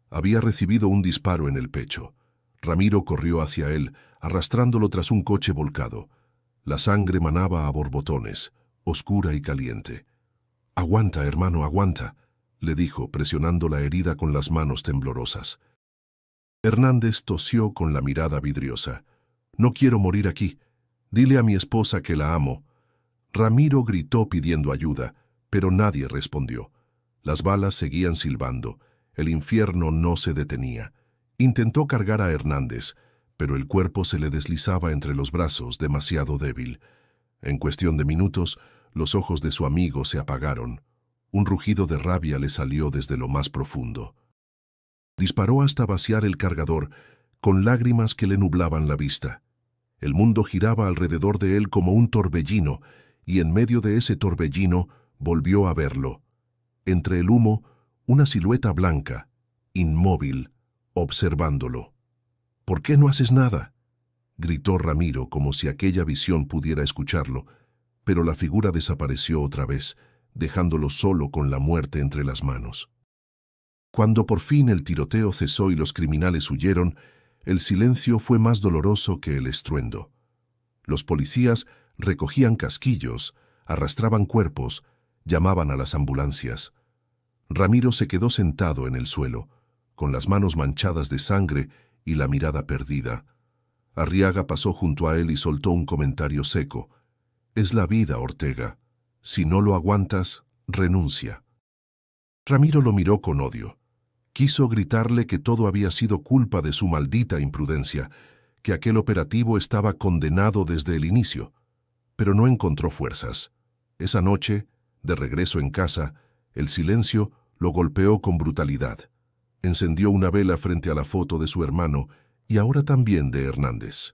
Speaker 1: Había recibido un disparo en el pecho. Ramiro corrió hacia él, arrastrándolo tras un coche volcado. La sangre manaba a borbotones, oscura y caliente. «Aguanta, hermano, aguanta», le dijo, presionando la herida con las manos temblorosas. Hernández tosió con la mirada vidriosa. «No quiero morir aquí. Dile a mi esposa que la amo». Ramiro gritó pidiendo ayuda, pero nadie respondió. Las balas seguían silbando. El infierno no se detenía. Intentó cargar a Hernández, pero el cuerpo se le deslizaba entre los brazos, demasiado débil. En cuestión de minutos, los ojos de su amigo se apagaron. Un rugido de rabia le salió desde lo más profundo. Disparó hasta vaciar el cargador, con lágrimas que le nublaban la vista. El mundo giraba alrededor de él como un torbellino, y en medio de ese torbellino volvió a verlo. Entre el humo, una silueta blanca, inmóvil, observándolo. «¿Por qué no haces nada?», gritó Ramiro como si aquella visión pudiera escucharlo, pero la figura desapareció otra vez, dejándolo solo con la muerte entre las manos. Cuando por fin el tiroteo cesó y los criminales huyeron, el silencio fue más doloroso que el estruendo. Los policías recogían casquillos, arrastraban cuerpos, llamaban a las ambulancias. Ramiro se quedó sentado en el suelo, con las manos manchadas de sangre y la mirada perdida. Arriaga pasó junto a él y soltó un comentario seco. «Es la vida, Ortega. Si no lo aguantas, renuncia». Ramiro lo miró con odio. Quiso gritarle que todo había sido culpa de su maldita imprudencia, que aquel operativo estaba condenado desde el inicio, pero no encontró fuerzas. Esa noche, de regreso en casa, el silencio lo golpeó con brutalidad. Encendió una vela frente a la foto de su hermano y ahora también de Hernández.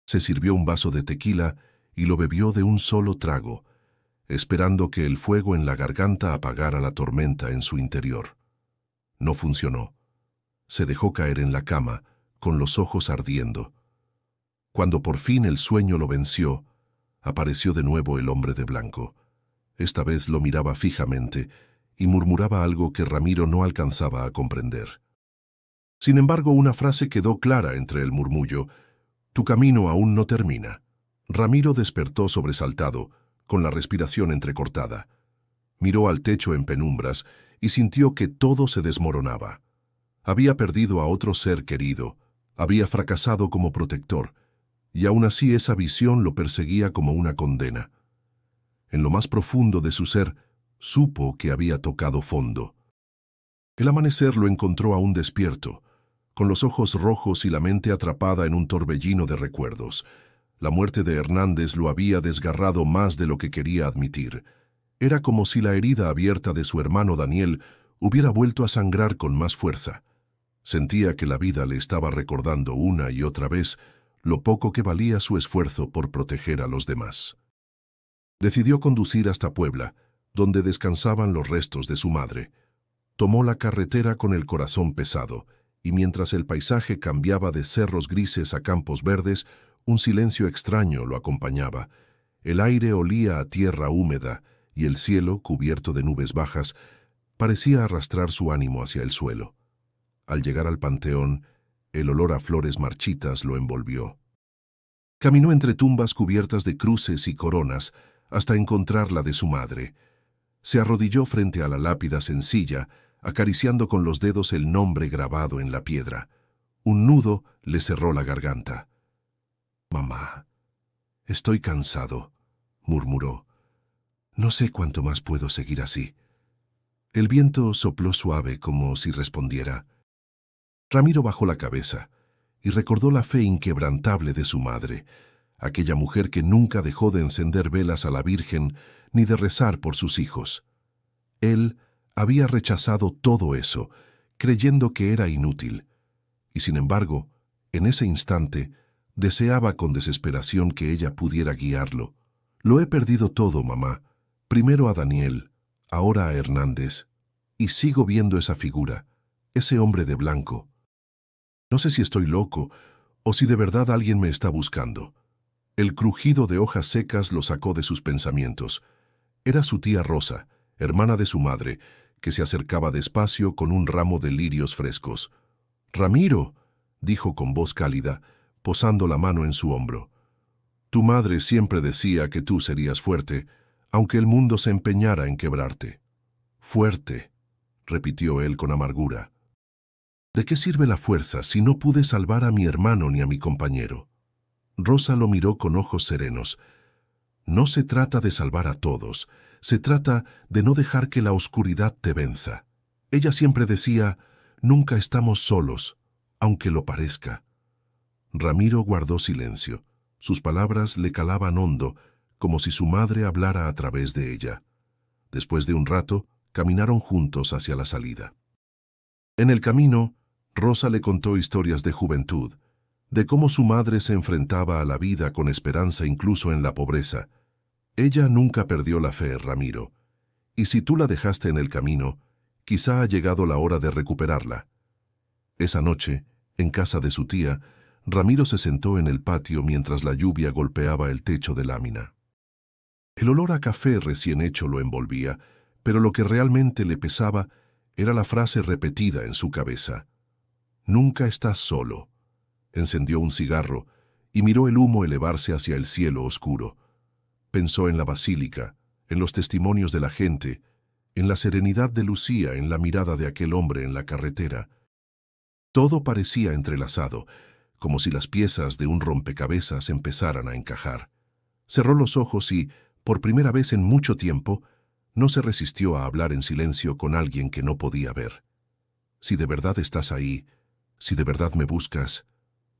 Speaker 1: Se sirvió un vaso de tequila y lo bebió de un solo trago, esperando que el fuego en la garganta apagara la tormenta en su interior. No funcionó. Se dejó caer en la cama, con los ojos ardiendo. Cuando por fin el sueño lo venció, apareció de nuevo el hombre de blanco. Esta vez lo miraba fijamente y murmuraba algo que Ramiro no alcanzaba a comprender. Sin embargo, una frase quedó clara entre el murmullo: «Tu camino aún no termina». Ramiro despertó sobresaltado, con la respiración entrecortada. Miró al techo en penumbras y sintió que todo se desmoronaba. Había perdido a otro ser querido, había fracasado como protector, y aún así esa visión lo perseguía como una condena. En lo más profundo de su ser, supo que había tocado fondo. El amanecer lo encontró aún despierto, con los ojos rojos y la mente atrapada en un torbellino de recuerdos. La muerte de Hernández lo había desgarrado más de lo que quería admitir. Era como si la herida abierta de su hermano Daniel hubiera vuelto a sangrar con más fuerza. Sentía que la vida le estaba recordando una y otra vez lo poco que valía su esfuerzo por proteger a los demás. Decidió conducir hasta Puebla, donde descansaban los restos de su madre. Tomó la carretera con el corazón pesado, y mientras el paisaje cambiaba de cerros grises a campos verdes, un silencio extraño lo acompañaba. El aire olía a tierra húmeda, y el cielo, cubierto de nubes bajas, parecía arrastrar su ánimo hacia el suelo. Al llegar al panteón, el olor a flores marchitas lo envolvió. Caminó entre tumbas cubiertas de cruces y coronas hasta encontrar la de su madre. Se arrodilló frente a la lápida sencilla, acariciando con los dedos el nombre grabado en la piedra. Un nudo le cerró la garganta. «Mamá, estoy cansado», murmuró. «No sé cuánto más puedo seguir así». El viento sopló suave como si respondiera. Ramiro bajó la cabeza y recordó la fe inquebrantable de su madre, aquella mujer que nunca dejó de encender velas a la Virgen ni de rezar por sus hijos. Él había rechazado todo eso, creyendo que era inútil, y sin embargo, en ese instante, deseaba con desesperación que ella pudiera guiarlo. «Lo he perdido todo, mamá. Primero a Daniel, ahora a Hernández, y sigo viendo esa figura, ese hombre de blanco. No sé si estoy loco o si de verdad alguien me está buscando». El crujido de hojas secas lo sacó de sus pensamientos. Era su tía Rosa, hermana de su madre, que se acercaba despacio con un ramo de lirios frescos. «Ramiro», dijo con voz cálida, posando la mano en su hombro. «Tu madre siempre decía que tú serías fuerte, aunque el mundo se empeñara en quebrarte». «Fuerte», repitió él con amargura. «¿De qué sirve la fuerza si no pude salvar a mi hermano ni a mi compañero?» Rosa lo miró con ojos serenos. «No se trata de salvar a todos, se trata de no dejar que la oscuridad te venza». Ella siempre decía: «Nunca estamos solos, aunque lo parezca». Ramiro guardó silencio. Sus palabras le calaban hondo, como si su madre hablara a través de ella. Después de un rato, caminaron juntos hacia la salida. En el camino, Rosa le contó historias de juventud, de cómo su madre se enfrentaba a la vida con esperanza incluso en la pobreza. Ella nunca perdió la fe, Ramiro, y si tú la dejaste en el camino, quizá ha llegado la hora de recuperarla. Esa noche, en casa de su tía, Ramiro se sentó en el patio mientras la lluvia golpeaba el techo de lámina. El olor a café recién hecho lo envolvía, pero lo que realmente le pesaba era la frase repetida en su cabeza: «Nunca estás solo». Encendió un cigarro y miró el humo elevarse hacia el cielo oscuro. Pensó en la basílica, en los testimonios de la gente, en la serenidad de Lucía, en la mirada de aquel hombre en la carretera. Todo parecía entrelazado, como si las piezas de un rompecabezas empezaran a encajar. Cerró los ojos y, por primera vez en mucho tiempo, no se resistió a hablar en silencio con alguien que no podía ver. Si de verdad estás ahí, si de verdad me buscas,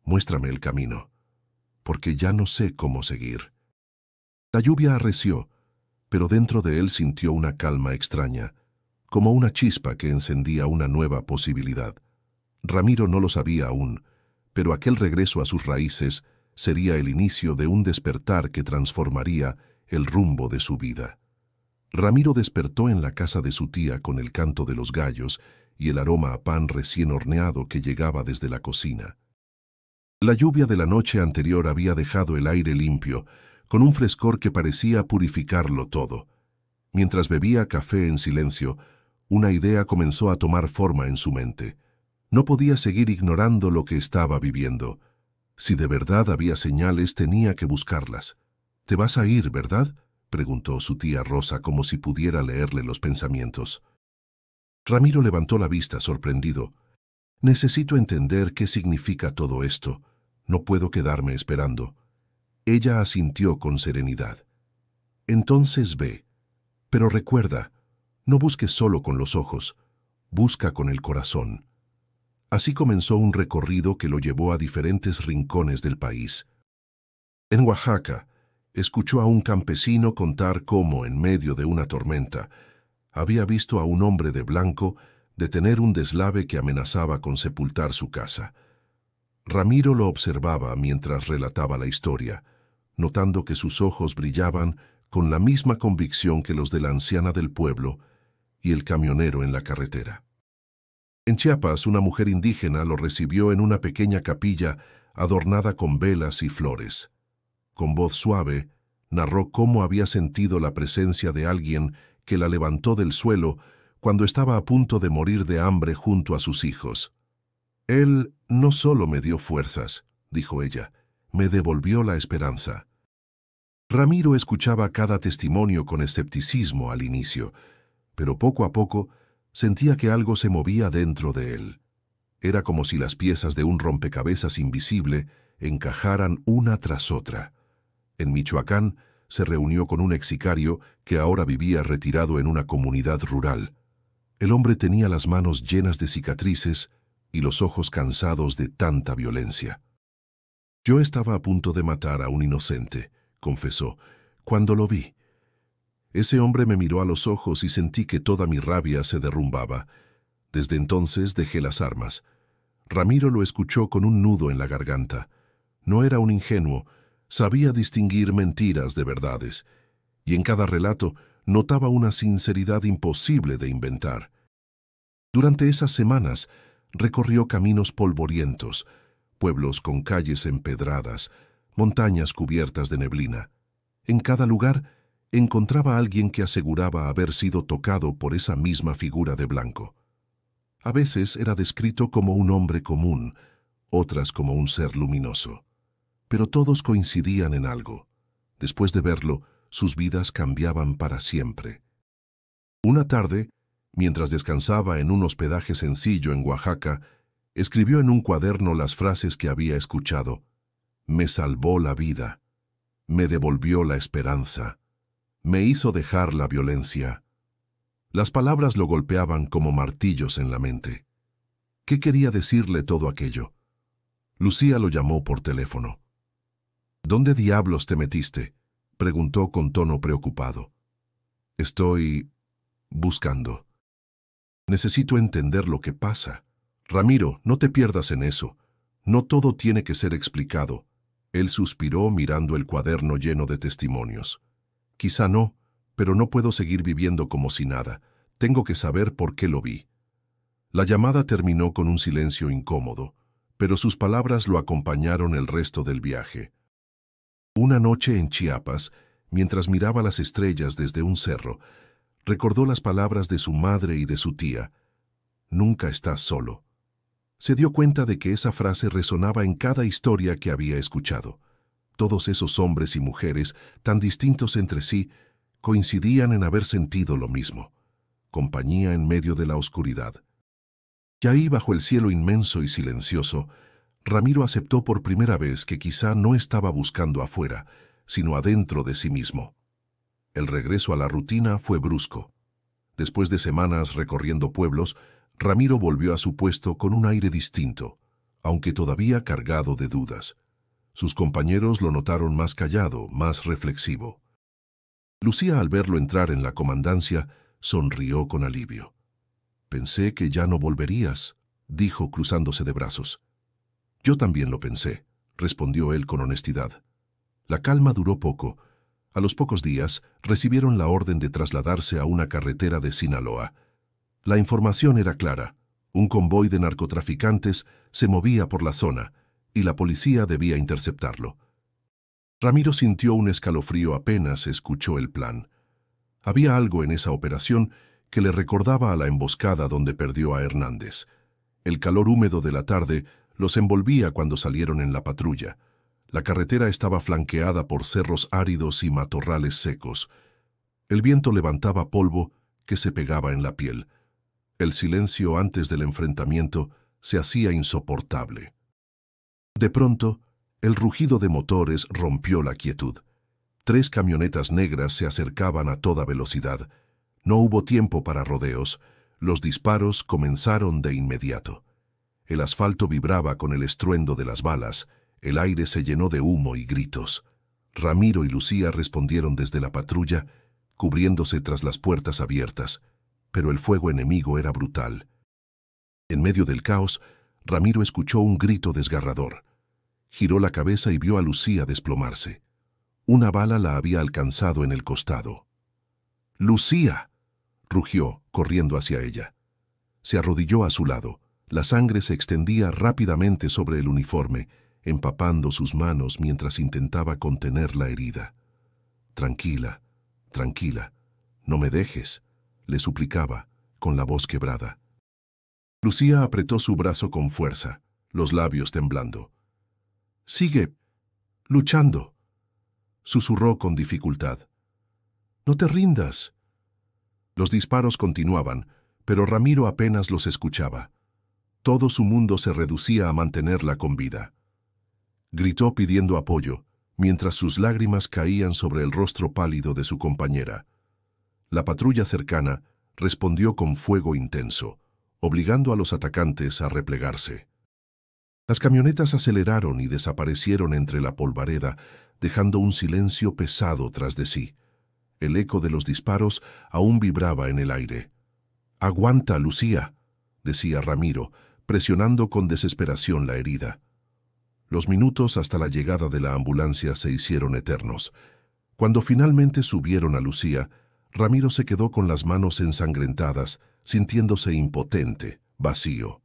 Speaker 1: muéstrame el camino, porque ya no sé cómo seguir. La lluvia arreció, pero dentro de él sintió una calma extraña, como una chispa que encendía una nueva posibilidad. Ramiro no lo sabía aún, pero aquel regreso a sus raíces sería el inicio de un despertar que transformaría el rumbo de su vida. Ramiro despertó en la casa de su tía con el canto de los gallos y el aroma a pan recién horneado que llegaba desde la cocina. La lluvia de la noche anterior había dejado el aire limpio, con un frescor que parecía purificarlo todo. Mientras bebía café en silencio, una idea comenzó a tomar forma en su mente. No podía seguir ignorando lo que estaba viviendo. Si de verdad había señales, tenía que buscarlas. «¿Te vas a ir, verdad?», preguntó su tía Rosa como si pudiera leerle los pensamientos. Ramiro levantó la vista sorprendido. «Necesito entender qué significa todo esto. No puedo quedarme esperando». Ella asintió con serenidad. «Entonces ve. Pero recuerda, no busques solo con los ojos, busca con el corazón». Así comenzó un recorrido que lo llevó a diferentes rincones del país. En Oaxaca, escuchó a un campesino contar cómo, en medio de una tormenta, había visto a un hombre de blanco detener un deslave que amenazaba con sepultar su casa. Ramiro lo observaba mientras relataba la historia, notando que sus ojos brillaban con la misma convicción que los de la anciana del pueblo y el camionero en la carretera. En Chiapas, una mujer indígena lo recibió en una pequeña capilla adornada con velas y flores. Con voz suave, narró cómo había sentido la presencia de alguien que la levantó del suelo cuando estaba a punto de morir de hambre junto a sus hijos. «Él no solo me dio fuerzas», dijo ella, «me devolvió la esperanza». Ramiro escuchaba cada testimonio con escepticismo al inicio, pero poco a poco sentía que algo se movía dentro de él. Era como si las piezas de un rompecabezas invisible encajaran una tras otra. En Michoacán se reunió con un ex-sicario que ahora vivía retirado en una comunidad rural. El hombre tenía las manos llenas de cicatrices y los ojos cansados de tanta violencia. «Yo estaba a punto de matar a un inocente», confesó, «cuando lo vi. Ese hombre me miró a los ojos y sentí que toda mi rabia se derrumbaba. Desde entonces dejé las armas». Ramiro lo escuchó con un nudo en la garganta. No era un ingenuo, sabía distinguir mentiras de verdades, y en cada relato notaba una sinceridad imposible de inventar. Durante esas semanas recorrió caminos polvorientos, pueblos con calles empedradas, montañas cubiertas de neblina. En cada lugar encontraba a alguien que aseguraba haber sido tocado por esa misma figura de blanco. A veces era descrito como un hombre común, otras como un ser luminoso. Pero todos coincidían en algo. Después de verlo, sus vidas cambiaban para siempre. Una tarde, mientras descansaba en un hospedaje sencillo en Oaxaca, escribió en un cuaderno las frases que había escuchado. «Me salvó la vida. Me devolvió la esperanza. Me hizo dejar la violencia». Las palabras lo golpeaban como martillos en la mente. ¿Qué quería decirle todo aquello? Lucía lo llamó por teléfono. «¿Dónde diablos te metiste?», preguntó con tono preocupado. «Estoy buscando. Necesito entender lo que pasa. Ramiro, no te pierdas en eso. No todo tiene que ser explicado». Él suspiró mirando el cuaderno lleno de testimonios. «Quizá no, pero no puedo seguir viviendo como si nada. Tengo que saber por qué lo vi». La llamada terminó con un silencio incómodo, pero sus palabras lo acompañaron el resto del viaje. Una noche en Chiapas, mientras miraba las estrellas desde un cerro, recordó las palabras de su madre y de su tía. «Nunca estás solo». Se dio cuenta de que esa frase resonaba en cada historia que había escuchado. Todos esos hombres y mujeres, tan distintos entre sí, coincidían en haber sentido lo mismo: compañía en medio de la oscuridad. Y ahí, bajo el cielo inmenso y silencioso, Ramiro aceptó por primera vez que quizá no estaba buscando afuera, sino adentro de sí mismo. El regreso a la rutina fue brusco. Después de semanas recorriendo pueblos, Ramiro volvió a su puesto con un aire distinto, aunque todavía cargado de dudas. Sus compañeros lo notaron más callado, más reflexivo. Lucía, al verlo entrar en la comandancia, sonrió con alivio. «Pensé que ya no volverías», dijo cruzándose de brazos. «Yo también lo pensé», respondió él con honestidad. La calma duró poco. A los pocos días recibieron la orden de trasladarse a una carretera de Sinaloa. La información era clara. Un convoy de narcotraficantes se movía por la zona y la policía debía interceptarlo. Ramiro sintió un escalofrío apenas escuchó el plan. Había algo en esa operación que le recordaba a la emboscada donde perdió a Hernández. El calor húmedo de la tarde los envolvía cuando salieron en la patrulla. La carretera estaba flanqueada por cerros áridos y matorrales secos. El viento levantaba polvo que se pegaba en la piel. El silencio antes del enfrentamiento se hacía insoportable. De pronto, el rugido de motores rompió la quietud. 3 camionetas negras se acercaban a toda velocidad. No hubo tiempo para rodeos. Los disparos comenzaron de inmediato. El asfalto vibraba con el estruendo de las balas. El aire se llenó de humo y gritos. Ramiro y Lucía respondieron desde la patrulla, cubriéndose tras las puertas abiertas, pero el fuego enemigo era brutal. En medio del caos, Ramiro escuchó un grito desgarrador. Giró la cabeza y vio a Lucía desplomarse. Una bala la había alcanzado en el costado. «¡Lucía!», rugió, corriendo hacia ella. Se arrodilló a su lado. La sangre se extendía rápidamente sobre el uniforme, empapando sus manos mientras intentaba contener la herida. «Tranquila, tranquila, no me dejes», le suplicaba, con la voz quebrada. Lucía apretó su brazo con fuerza, los labios temblando. «Sigue luchando», susurró con dificultad. «No te rindas». Los disparos continuaban, pero Ramiro apenas los escuchaba. Todo su mundo se reducía a mantenerla con vida. Gritó pidiendo apoyo, mientras sus lágrimas caían sobre el rostro pálido de su compañera. La patrulla cercana respondió con fuego intenso, obligando a los atacantes a replegarse. Las camionetas aceleraron y desaparecieron entre la polvareda, dejando un silencio pesado tras de sí. El eco de los disparos aún vibraba en el aire. «Aguanta, Lucía», decía Ramiro, presionando con desesperación la herida. Los minutos hasta la llegada de la ambulancia se hicieron eternos. Cuando finalmente subieron a Lucía, Ramiro se quedó con las manos ensangrentadas, sintiéndose impotente, vacío.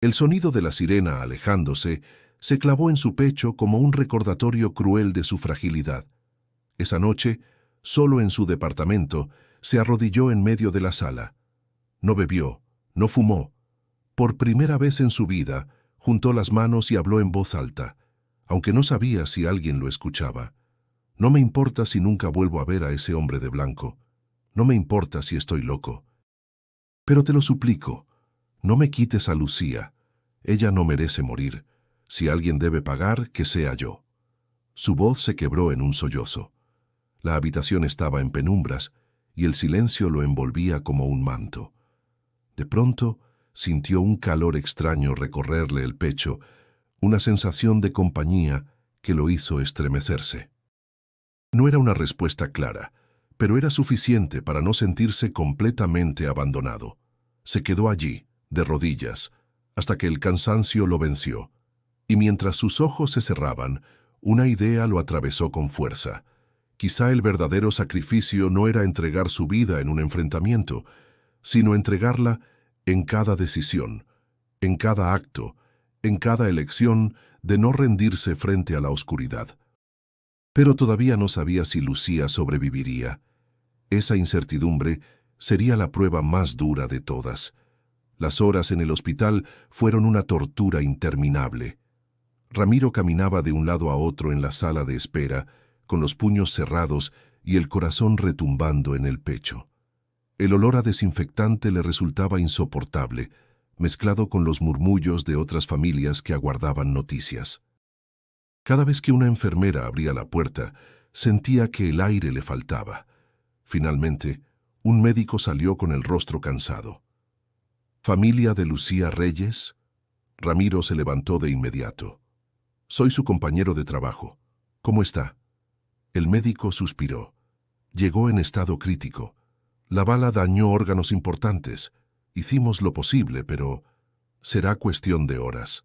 Speaker 1: El sonido de la sirena alejándose se clavó en su pecho como un recordatorio cruel de su fragilidad. Esa noche, solo en su departamento, se arrodilló en medio de la sala. No bebió, no fumó. Por primera vez en su vida, juntó las manos y habló en voz alta, aunque no sabía si alguien lo escuchaba. «No me importa si nunca vuelvo a ver a ese hombre de blanco. No me importa si estoy loco. Pero te lo suplico, no me quites a Lucía. Ella no merece morir. Si alguien debe pagar, que sea yo». Su voz se quebró en un sollozo. La habitación estaba en penumbras y el silencio lo envolvía como un manto. De pronto, sintió un calor extraño recorrerle el pecho, una sensación de compañía que lo hizo estremecerse. No era una respuesta clara, pero era suficiente para no sentirse completamente abandonado. Se quedó allí, de rodillas, hasta que el cansancio lo venció, y mientras sus ojos se cerraban, una idea lo atravesó con fuerza. Quizá el verdadero sacrificio no era entregar su vida en un enfrentamiento, sino entregarla en cada decisión, en cada acto, en cada elección de no rendirse frente a la oscuridad. Pero todavía no sabía si Lucía sobreviviría. Esa incertidumbre sería la prueba más dura de todas. Las horas en el hospital fueron una tortura interminable. Ramiro caminaba de un lado a otro en la sala de espera, con los puños cerrados y el corazón retumbando en el pecho. El olor a desinfectante le resultaba insoportable, mezclado con los murmullos de otras familias que aguardaban noticias. Cada vez que una enfermera abría la puerta, sentía que el aire le faltaba. Finalmente, un médico salió con el rostro cansado. ¿Familia de Lucía Reyes? Ramiro se levantó de inmediato. Soy su compañero de trabajo. ¿Cómo está? El médico suspiró. Llegó en estado crítico. La bala dañó órganos importantes. Hicimos lo posible, pero será cuestión de horas.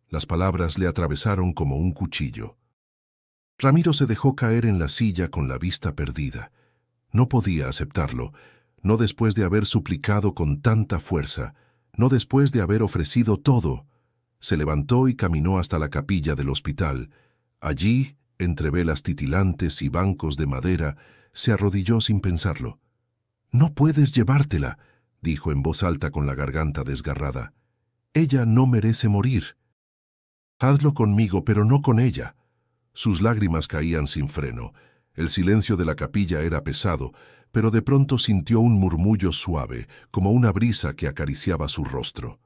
Speaker 1: Las palabras le atravesaron como un cuchillo. Ramiro se dejó caer en la silla con la vista perdida. No podía aceptarlo, no después de haber suplicado con tanta fuerza, no después de haber ofrecido todo. Se levantó y caminó hasta la capilla del hospital. Allí, entre velas titilantes y bancos de madera, se arrodilló sin pensarlo. «No puedes llevártela», dijo en voz alta con la garganta desgarrada. «Ella no merece morir. Hazlo conmigo, pero no con ella». Sus lágrimas caían sin freno. El silencio de la capilla era pesado, pero de pronto sintió un murmullo suave, como una brisa que acariciaba su rostro.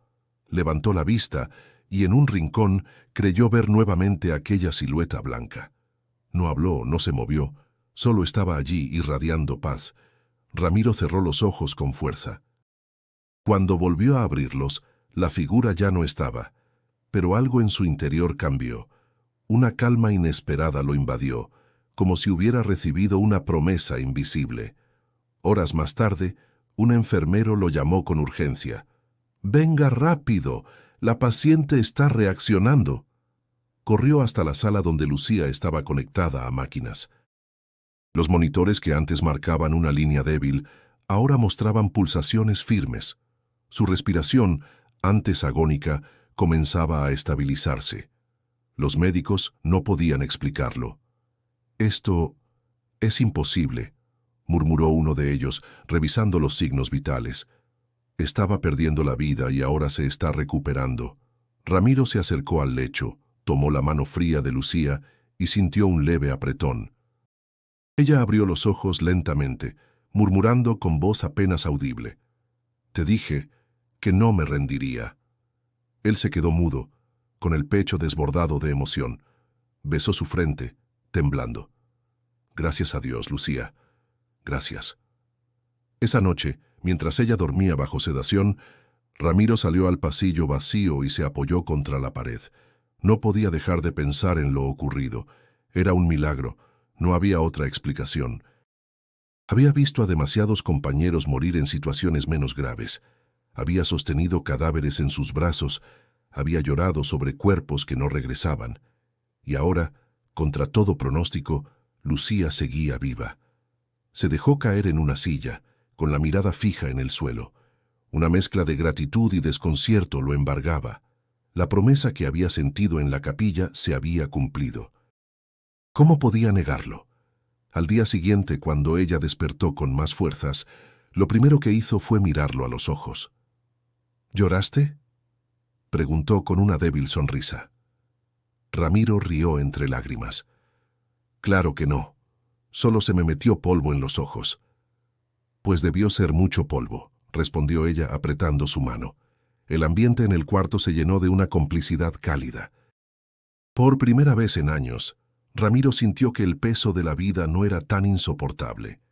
Speaker 1: Levantó la vista y en un rincón creyó ver nuevamente aquella silueta blanca. No habló, no se movió, solo estaba allí irradiando paz. Ramiro cerró los ojos con fuerza. Cuando volvió a abrirlos, la figura ya no estaba, pero algo en su interior cambió. Una calma inesperada lo invadió, como si hubiera recibido una promesa invisible. Horas más tarde, un enfermero lo llamó con urgencia. «Venga rápido, la paciente está reaccionando». Corrió hasta la sala donde Lucía estaba conectada a máquinas. Los monitores que antes marcaban una línea débil, ahora mostraban pulsaciones firmes. Su respiración, antes agónica, comenzaba a estabilizarse. Los médicos no podían explicarlo. «Esto es imposible», murmuró uno de ellos, revisando los signos vitales. Estaba perdiendo la vida y ahora se está recuperando. Ramiro se acercó al lecho, tomó la mano fría de Lucía y sintió un leve apretón. Ella abrió los ojos lentamente, murmurando con voz apenas audible. «Te dije que no me rendiría». Él se quedó mudo, con el pecho desbordado de emoción. Besó su frente, temblando. «Gracias a Dios, Lucía. Gracias». Esa noche, mientras ella dormía bajo sedación, Ramiro salió al pasillo vacío y se apoyó contra la pared. No podía dejar de pensar en lo ocurrido. Era un milagro. No había otra explicación. Había visto a demasiados compañeros morir en situaciones menos graves. Había sostenido cadáveres en sus brazos, había llorado sobre cuerpos que no regresaban. Y ahora, contra todo pronóstico, Lucía seguía viva. Se dejó caer en una silla, con la mirada fija en el suelo. Una mezcla de gratitud y desconcierto lo embargaba. La promesa que había sentido en la capilla se había cumplido. ¿Cómo podía negarlo? Al día siguiente, cuando ella despertó con más fuerzas, lo primero que hizo fue mirarlo a los ojos. «¿Lloraste?», preguntó con una débil sonrisa. Ramiro rió entre lágrimas. «Claro que no. Solo se me metió polvo en los ojos». «Pues debió ser mucho polvo», respondió ella apretando su mano. El ambiente en el cuarto se llenó de una complicidad cálida. Por primera vez en años, Ramiro sintió que el peso de la vida no era tan insoportable.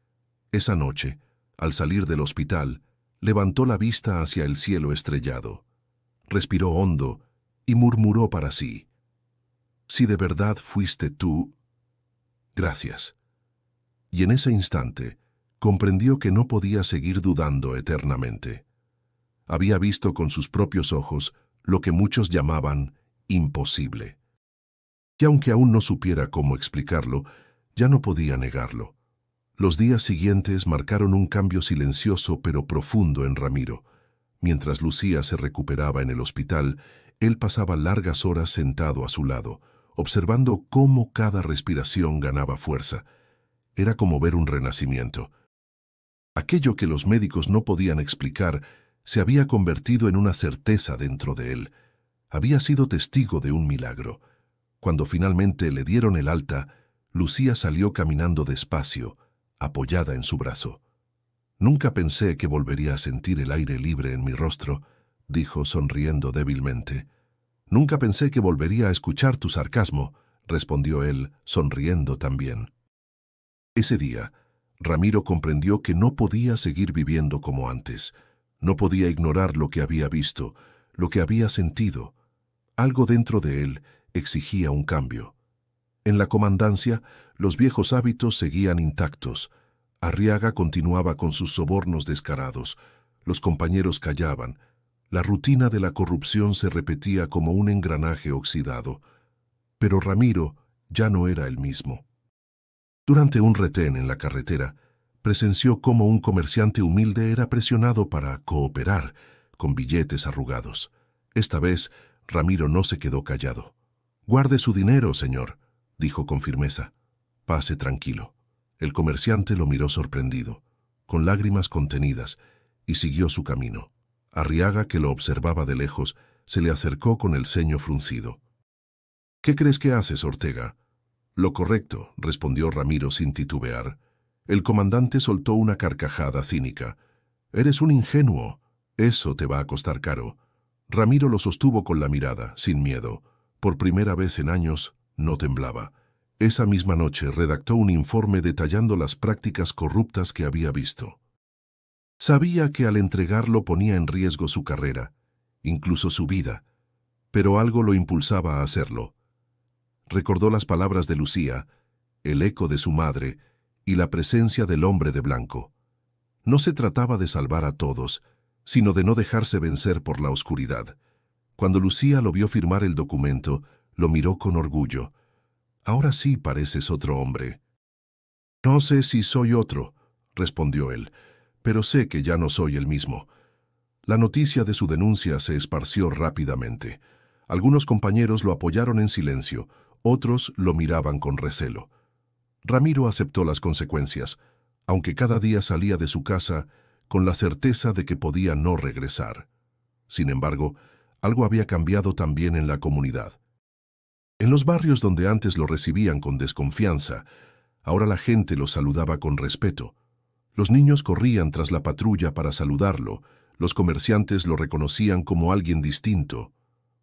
Speaker 1: Esa noche, al salir del hospital, levantó la vista hacia el cielo estrellado. Respiró hondo y murmuró para sí: «Si de verdad fuiste tú, gracias». Y en ese instante, comprendió que no podía seguir dudando eternamente. Había visto con sus propios ojos lo que muchos llamaban imposible. Y aunque aún no supiera cómo explicarlo, ya no podía negarlo. Los días siguientes marcaron un cambio silencioso pero profundo en Ramiro. Mientras Lucía se recuperaba en el hospital, él pasaba largas horas sentado a su lado, observando cómo cada respiración ganaba fuerza. Era como ver un renacimiento. Aquello que los médicos no podían explicar se había convertido en una certeza dentro de él. Había sido testigo de un milagro. Cuando finalmente le dieron el alta, Lucía salió caminando despacio, apoyada en su brazo. «Nunca pensé que volvería a sentir el aire libre en mi rostro», dijo sonriendo débilmente. «Nunca pensé que volvería a escuchar tu sarcasmo», respondió él, sonriendo también. Ese día, Ramiro comprendió que no podía seguir viviendo como antes. No podía ignorar lo que había visto, lo que había sentido. Algo dentro de él exigía un cambio. En la comandancia, los viejos hábitos seguían intactos. Arriaga continuaba con sus sobornos descarados. Los compañeros callaban. La rutina de la corrupción se repetía como un engranaje oxidado. Pero Ramiro ya no era el mismo. Durante un retén en la carretera, presenció cómo un comerciante humilde era presionado para cooperar con billetes arrugados. Esta vez, Ramiro no se quedó callado. «Guarde su dinero, señor», dijo con firmeza. «Pase tranquilo». El comerciante lo miró sorprendido, con lágrimas contenidas, y siguió su camino. Arriaga, que lo observaba de lejos, se le acercó con el ceño fruncido. «¿Qué crees que haces, Ortega?» «Lo correcto», respondió Ramiro sin titubear. El comandante soltó una carcajada cínica. «Eres un ingenuo. Eso te va a costar caro». Ramiro lo sostuvo con la mirada, sin miedo. Por primera vez en años, no temblaba. Esa misma noche redactó un informe detallando las prácticas corruptas que había visto. Sabía que al entregarlo ponía en riesgo su carrera, incluso su vida, pero algo lo impulsaba a hacerlo. Recordó las palabras de Lucía, el eco de su madre y la presencia del hombre de blanco. No se trataba de salvar a todos, sino de no dejarse vencer por la oscuridad. Cuando Lucía lo vio firmar el documento, lo miró con orgullo. «Ahora sí pareces otro hombre». «No sé si soy otro», respondió él, «pero sé que ya no soy el mismo». La noticia de su denuncia se esparció rápidamente. Algunos compañeros lo apoyaron en silencio, otros lo miraban con recelo. Ramiro aceptó las consecuencias, aunque cada día salía de su casa con la certeza de que podía no regresar. Sin embargo, algo había cambiado también en la comunidad. En los barrios donde antes lo recibían con desconfianza, ahora la gente lo saludaba con respeto. Los niños corrían tras la patrulla para saludarlo, los comerciantes lo reconocían como alguien distinto.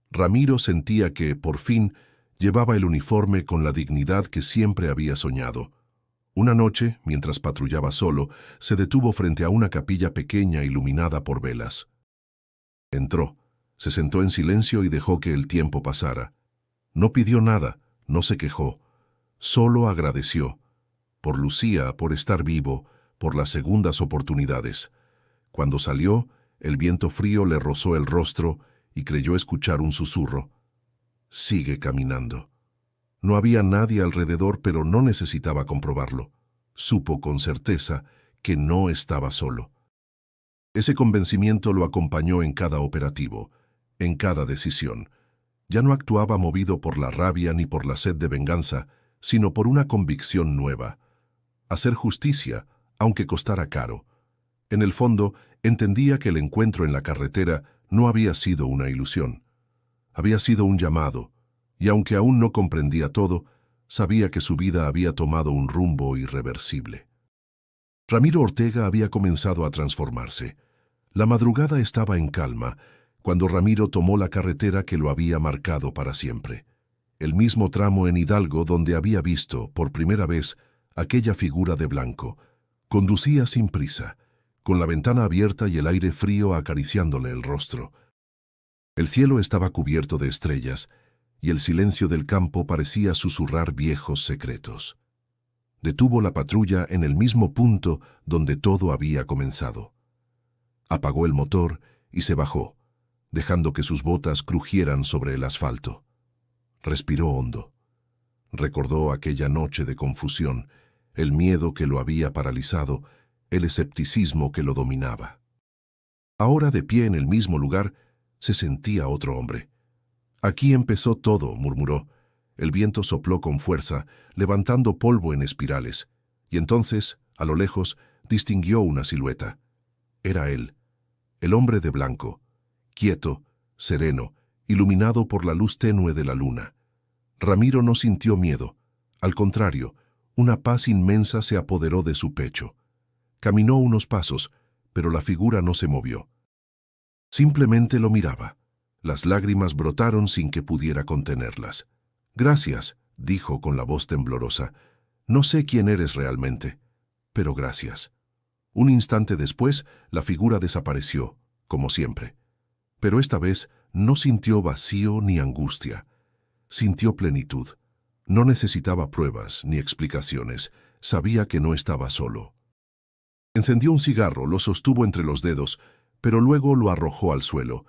Speaker 1: Ramiro sentía que, por fin, llevaba el uniforme con la dignidad que siempre había soñado. Una noche, mientras patrullaba solo, se detuvo frente a una capilla pequeña iluminada por velas. Entró, se sentó en silencio y dejó que el tiempo pasara. No pidió nada, no se quejó, solo agradeció. Por Lucía, por estar vivo, por las segundas oportunidades. Cuando salió, el viento frío le rozó el rostro y creyó escuchar un susurro. «Sigue caminando». No había nadie alrededor, pero no necesitaba comprobarlo. Supo con certeza que no estaba solo. Ese convencimiento lo acompañó en cada operativo, en cada decisión. Ya no actuaba movido por la rabia ni por la sed de venganza, sino por una convicción nueva. Hacer justicia, aunque costara caro. En el fondo, entendía que el encuentro en la carretera no había sido una ilusión. Había sido un llamado, y aunque aún no comprendía todo, sabía que su vida había tomado un rumbo irreversible. Ramiro Ortega había comenzado a transformarse. La madrugada estaba en calma, cuando Ramiro tomó la carretera que lo había marcado para siempre. El mismo tramo en Hidalgo donde había visto, por primera vez, aquella figura de blanco. Conducía sin prisa, con la ventana abierta y el aire frío acariciándole el rostro. El cielo estaba cubierto de estrellas, y el silencio del campo parecía susurrar viejos secretos. Detuvo la patrulla en el mismo punto donde todo había comenzado. Apagó el motor y se bajó, dejando que sus botas crujieran sobre el asfalto. Respiró hondo. Recordó aquella noche de confusión, el miedo que lo había paralizado, el escepticismo que lo dominaba. Ahora, de pie en el mismo lugar, se sentía otro hombre. «Aquí empezó todo», murmuró. El viento sopló con fuerza, levantando polvo en espirales, y entonces, a lo lejos, distinguió una silueta. Era él, el hombre de blanco, quieto, sereno, iluminado por la luz tenue de la luna. Ramiro no sintió miedo. Al contrario, una paz inmensa se apoderó de su pecho. Caminó unos pasos, pero la figura no se movió. Simplemente lo miraba. Las lágrimas brotaron sin que pudiera contenerlas. «Gracias», dijo con la voz temblorosa. «No sé quién eres realmente, pero gracias». Un instante después, la figura desapareció, como siempre. Pero esta vez no sintió vacío ni angustia. Sintió plenitud. No necesitaba pruebas ni explicaciones. Sabía que no estaba solo. Encendió un cigarro, lo sostuvo entre los dedos, pero luego lo arrojó al suelo.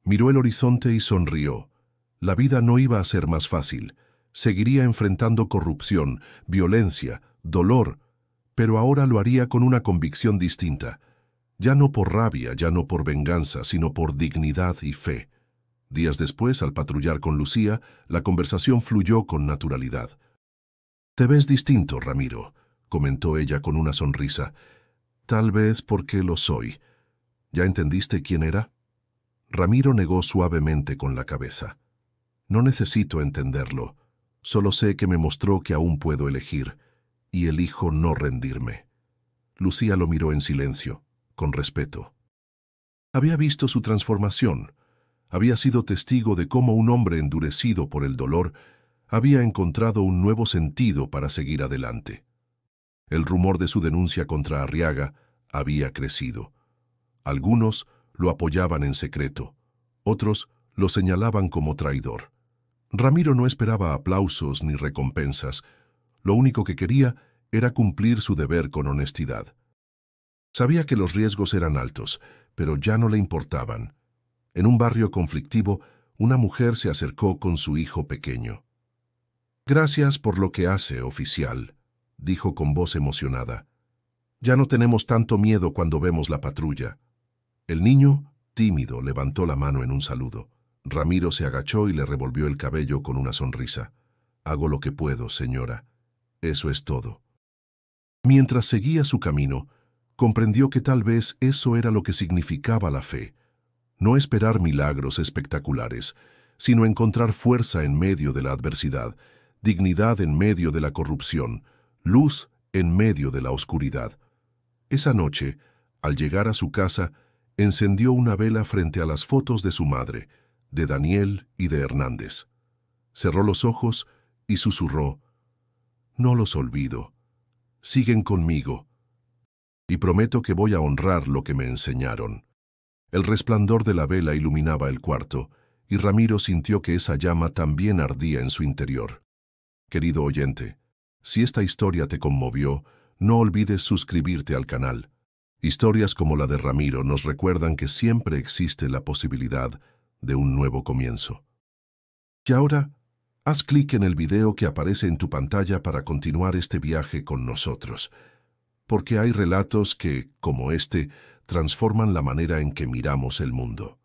Speaker 1: Miró el horizonte y sonrió. La vida no iba a ser más fácil. Seguiría enfrentando corrupción, violencia, dolor, pero ahora lo haría con una convicción distinta. Ya no por rabia, ya no por venganza, sino por dignidad y fe. Días después, al patrullar con Lucía, la conversación fluyó con naturalidad. «Te ves distinto, Ramiro», comentó ella con una sonrisa. «Tal vez porque lo soy. ¿Ya entendiste quién era?» Ramiro negó suavemente con la cabeza. «No necesito entenderlo. Solo sé que me mostró que aún puedo elegir, y elijo no rendirme». Lucía lo miró en silencio, con respeto. Había visto su transformación. Había sido testigo de cómo un hombre endurecido por el dolor había encontrado un nuevo sentido para seguir adelante. El rumor de su denuncia contra Arriaga había crecido. Algunos lo apoyaban en secreto, otros lo señalaban como traidor. Ramiro no esperaba aplausos ni recompensas. Lo único que quería era cumplir su deber con honestidad. Sabía que los riesgos eran altos, pero ya no le importaban. En un barrio conflictivo, una mujer se acercó con su hijo pequeño. «Gracias por lo que hace, oficial», dijo con voz emocionada. «Ya no tenemos tanto miedo cuando vemos la patrulla». El niño, tímido, levantó la mano en un saludo. Ramiro se agachó y le revolvió el cabello con una sonrisa. «Hago lo que puedo, señora. Eso es todo». Mientras seguía su camino, comprendió que tal vez eso era lo que significaba la fe. No esperar milagros espectaculares, sino encontrar fuerza en medio de la adversidad, dignidad en medio de la corrupción, luz en medio de la oscuridad. Esa noche, al llegar a su casa, encendió una vela frente a las fotos de su madre, de Daniel y de Hernández. Cerró los ojos y susurró: «No los olvido. Siguen conmigo. Y prometo que voy a honrar lo que me enseñaron». El resplandor de la vela iluminaba el cuarto, y Ramiro sintió que esa llama también ardía en su interior. Querido oyente, si esta historia te conmovió, no olvides suscribirte al canal. Historias como la de Ramiro nos recuerdan que siempre existe la posibilidad de un nuevo comienzo. Y ahora, haz clic en el video que aparece en tu pantalla para continuar este viaje con nosotros, porque hay relatos que, como este, transforman la manera en que miramos el mundo.